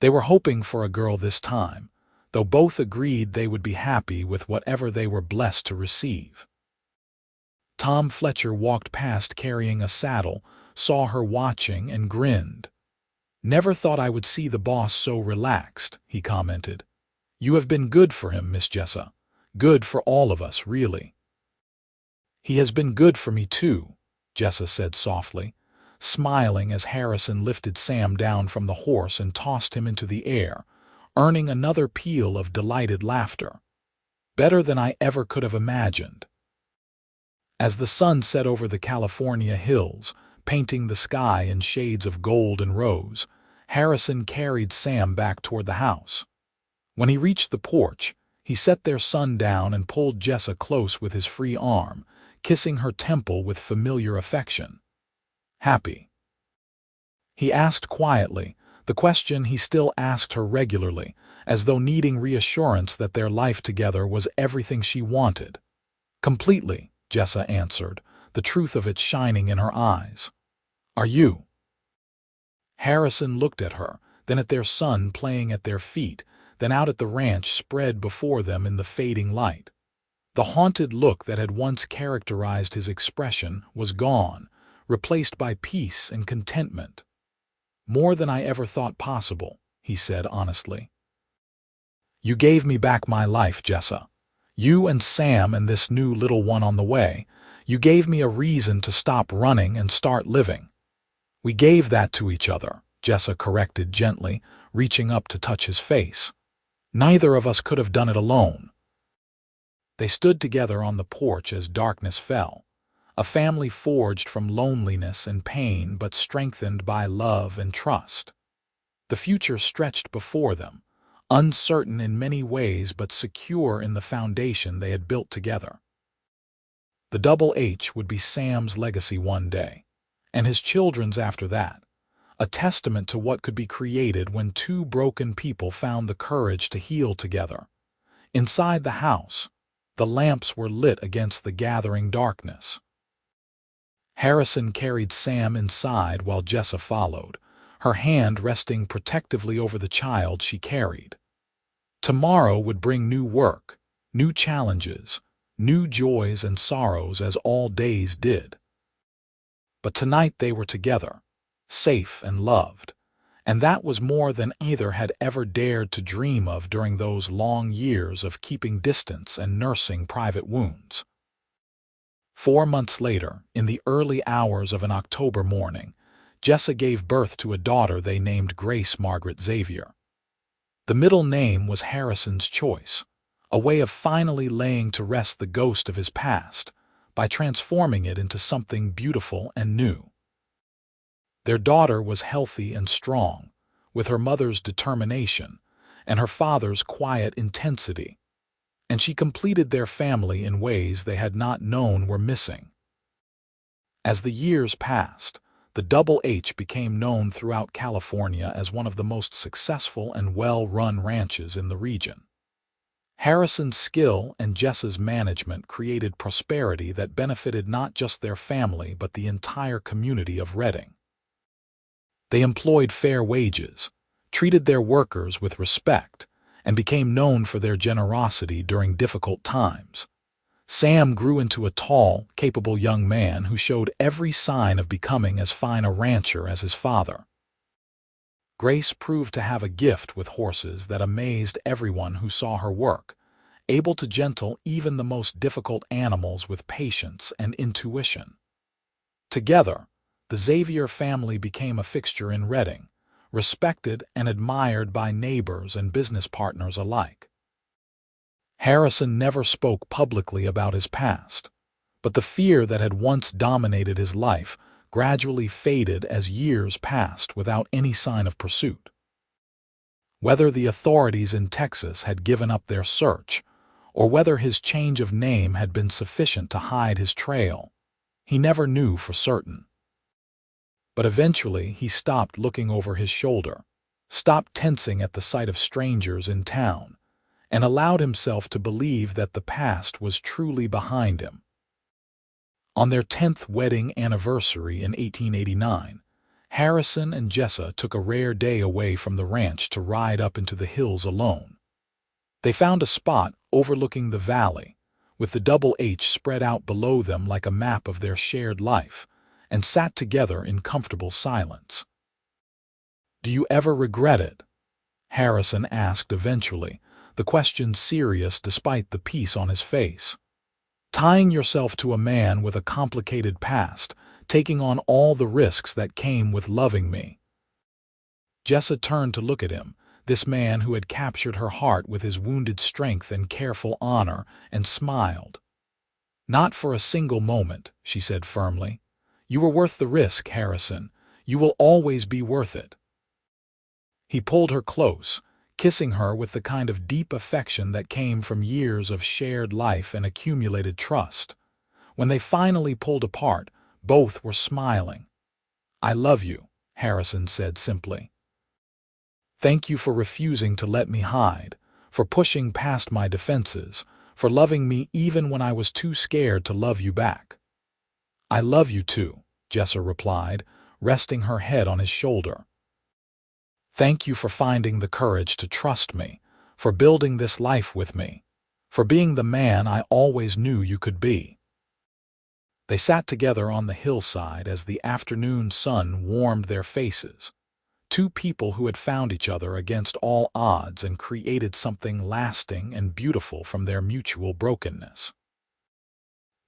S1: They were hoping for a girl this time, though both agreed they would be happy with whatever they were blessed to receive. Tom Fletcher walked past carrying a saddle, saw her watching and grinned. "Never thought I would see the boss so relaxed," he commented. "You have been good for him, Miss Jessa. Good for all of us, really." "He has been good for me, too," Jessa said softly, smiling as Harrison lifted Sam down from the horse and tossed him into the air, earning another peal of delighted laughter. "Better than I ever could have imagined." As the sun set over the California hills, painting the sky in shades of gold and rose, Harrison carried Sam back toward the house. When he reached the porch, he set their son down and pulled Jessa close with his free arm, kissing her temple with familiar affection. "Happy?" he asked quietly, the question he still asked her regularly, as though needing reassurance that their life together was everything she wanted. "Completely," Jessa answered, the truth of it shining in her eyes. "Are you?" Harrison looked at her, then at their son playing at their feet, then out at the ranch spread before them in the fading light. The haunted look that had once characterized his expression was gone, replaced by peace and contentment. "More than I ever thought possible," he said honestly. "You gave me back my life, Jessa. You and Sam and this new little one on the way. You gave me a reason to stop running and start living." "We gave that to each other," Jessa corrected gently, reaching up to touch his face. "Neither of us could have done it alone." They stood together on the porch as darkness fell, a family forged from loneliness and pain but strengthened by love and trust. The future stretched before them, uncertain in many ways but secure in the foundation they had built together. The Double H would be Sam's legacy one day, and his children's after that, a testament to what could be created when two broken people found the courage to heal together. Inside the house, the lamps were lit against the gathering darkness. Harrison carried Sam inside while Jessa followed, her hand resting protectively over the child she carried. Tomorrow would bring new work, new challenges, new joys and sorrows as all days did. But tonight they were together, safe and loved, and that was more than either had ever dared to dream of during those long years of keeping distance and nursing private wounds. 4 months later, in the early hours of an October morning, Jessa gave birth to a daughter they named Grace Margaret Xavier. The middle name was Harrison's choice, a way of finally laying to rest the ghost of his past by transforming it into something beautiful and new. Their daughter was healthy and strong, with her mother's determination and her father's quiet intensity, and she completed their family in ways they had not known were missing. As the years passed, the Double H became known throughout California as one of the most successful and well-run ranches in the region. Harrison's skill and Jessa's management created prosperity that benefited not just their family but the entire community of Redding. They employed fair wages, treated their workers with respect, and became known for their generosity during difficult times. Sam grew into a tall, capable young man who showed every sign of becoming as fine a rancher as his father. Grace proved to have a gift with horses that amazed everyone who saw her work, able to gentle even the most difficult animals with patience and intuition. Together, the Xavier family became a fixture in Redding, respected and admired by neighbors and business partners alike. Harrison never spoke publicly about his past, but the fear that had once dominated his life gradually faded as years passed without any sign of pursuit. Whether the authorities in Texas had given up their search, or whether his change of name had been sufficient to hide his trail, he never knew for certain. But eventually he stopped looking over his shoulder, stopped tensing at the sight of strangers in town, and allowed himself to believe that the past was truly behind him. On their 10th wedding anniversary in 1889, Harrison and Jessa took a rare day away from the ranch to ride up into the hills alone. They found a spot overlooking the valley, with the Double H spread out below them like a map of their shared life, and sat together in comfortable silence. "Do you ever regret it?" Harrison asked eventually, the question serious despite the peace on his face. "Tying yourself to a man with a complicated past, taking on all the risks that came with loving me." Jessa turned to look at him, this man who had captured her heart with his wounded strength and careful honor, and smiled. "Not for a single moment," she said firmly. "You were worth the risk, Harrison. You will always be worth it." He pulled her close, kissing her with the kind of deep affection that came from years of shared life and accumulated trust. When they finally pulled apart, both were smiling. "I love you," Harrison said simply. "Thank you for refusing to let me hide, for pushing past my defenses, for loving me even when I was too scared to love you back." "I love you too," Jessa replied, resting her head on his shoulder. "Thank you for finding the courage to trust me, for building this life with me, for being the man I always knew you could be." They sat together on the hillside as the afternoon sun warmed their faces. Two people who had found each other against all odds and created something lasting and beautiful from their mutual brokenness.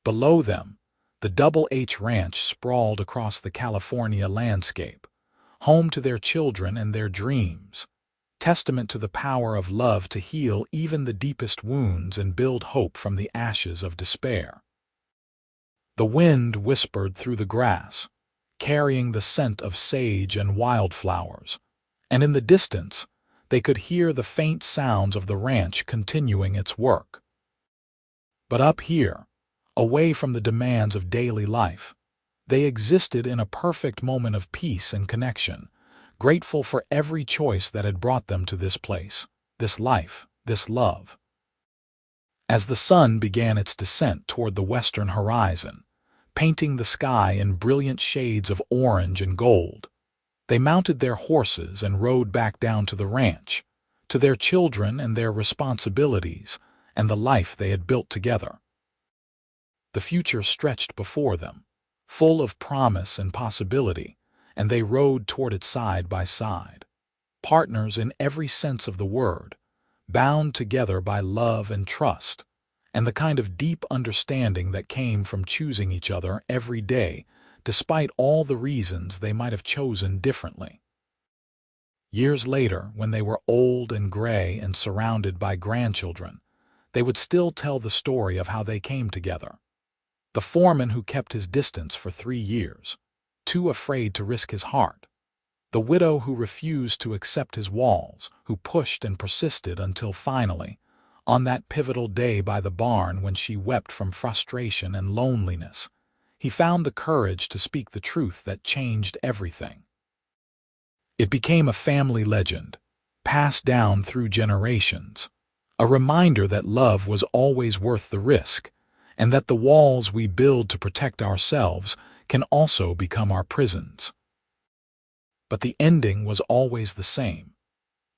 S1: Below them, the Double H Ranch sprawled across the California landscape, home to their children and their dreams, testament to the power of love to heal even the deepest wounds and build hope from the ashes of despair. The wind whispered through the grass, carrying the scent of sage and wildflowers, and in the distance they could hear the faint sounds of the ranch continuing its work. But up here, away from the demands of daily life, they existed in a perfect moment of peace and connection, grateful for every choice that had brought them to this place, this life, this love. As the sun began its descent toward the western horizon, painting the sky in brilliant shades of orange and gold, they mounted their horses and rode back down to the ranch, to their children and their responsibilities and the life they had built together. The future stretched before them, full of promise and possibility, and they rode toward it side by side, partners in every sense of the word, bound together by love and trust, and the kind of deep understanding that came from choosing each other every day, despite all the reasons they might have chosen differently. Years later, when they were old and gray and surrounded by grandchildren, they would still tell the story of how they came together. The foreman who kept his distance for 3 years, too afraid to risk his heart. The widow who refused to accept his walls, who pushed and persisted until finally, on that pivotal day by the barn when she wept from frustration and loneliness, he found the courage to speak the truth that changed everything. It became a family legend, passed down through generations, a reminder that love was always worth the risk, and that the walls we build to protect ourselves can also become our prisons. But the ending was always the same.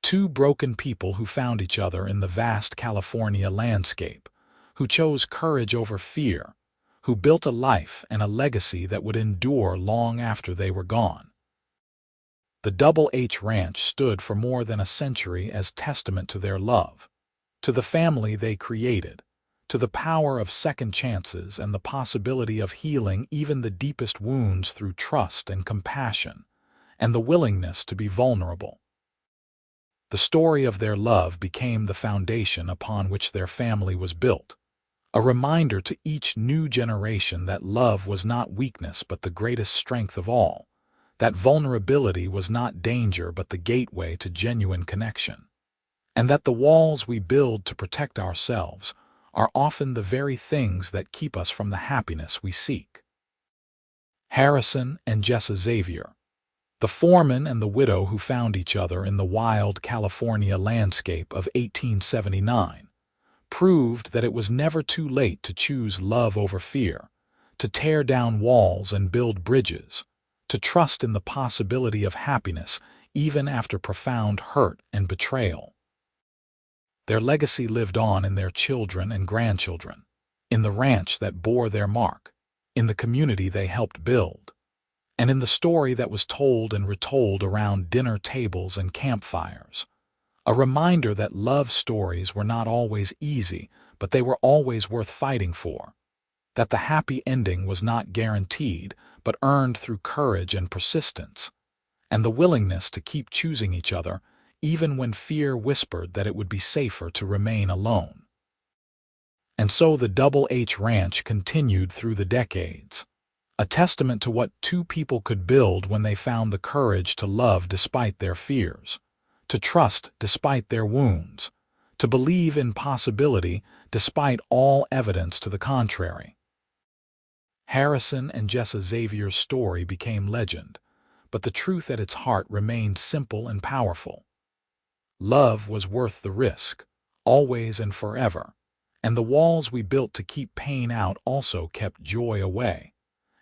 S1: Two broken people who found each other in the vast California landscape, who chose courage over fear, who built a life and a legacy that would endure long after they were gone. The Double H Ranch stood for more than a century as testament to their love, to the family they created, to the power of second chances and the possibility of healing even the deepest wounds through trust and compassion, and the willingness to be vulnerable. The story of their love became the foundation upon which their family was built, a reminder to each new generation that love was not weakness but the greatest strength of all, that vulnerability was not danger but the gateway to genuine connection, and that the walls we build to protect ourselves are often the very things that keep us from the happiness we seek. Harrison and Jessa Xavier, the foreman and the widow who found each other in the wild California landscape of 1879, proved that it was never too late to choose love over fear, to tear down walls and build bridges, to trust in the possibility of happiness even after profound hurt and betrayal. Their legacy lived on in their children and grandchildren, in the ranch that bore their mark, in the community they helped build, and in the story that was told and retold around dinner tables and campfires. A reminder that love stories were not always easy, but they were always worth fighting for. That the happy ending was not guaranteed, but earned through courage and persistence, and the willingness to keep choosing each other, even when fear whispered that it would be safer to remain alone. And so the Double H Ranch continued through the decades, a testament to what two people could build when they found the courage to love despite their fears, to trust despite their wounds, to believe in possibility despite all evidence to the contrary. Harrison and Jessa Xavier's story became legend, but the truth at its heart remained simple and powerful. Love was worth the risk, always and forever, and the walls we built to keep pain out also kept joy away.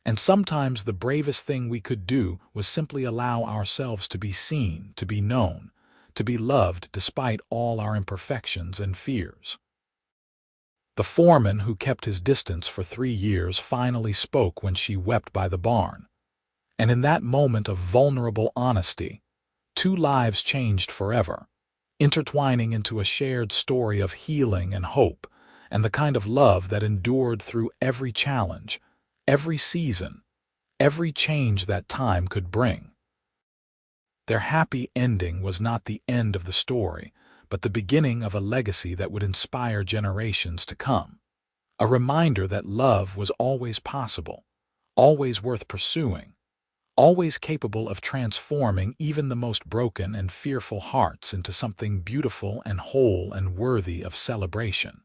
S1: And sometimes the bravest thing we could do was simply allow ourselves to be seen, to be known, to be loved despite all our imperfections and fears. The foreman who kept his distance for 3 years finally spoke when she wept by the barn. And in that moment of vulnerable honesty, 2 lives changed forever, intertwining into a shared story of healing and hope, and the kind of love that endured through every challenge, every season, every change that time could bring. Their happy ending was not the end of the story, but the beginning of a legacy that would inspire generations to come. A reminder that love was always possible, always worth pursuing, always capable of transforming even the most broken and fearful hearts into something beautiful and whole and worthy of celebration.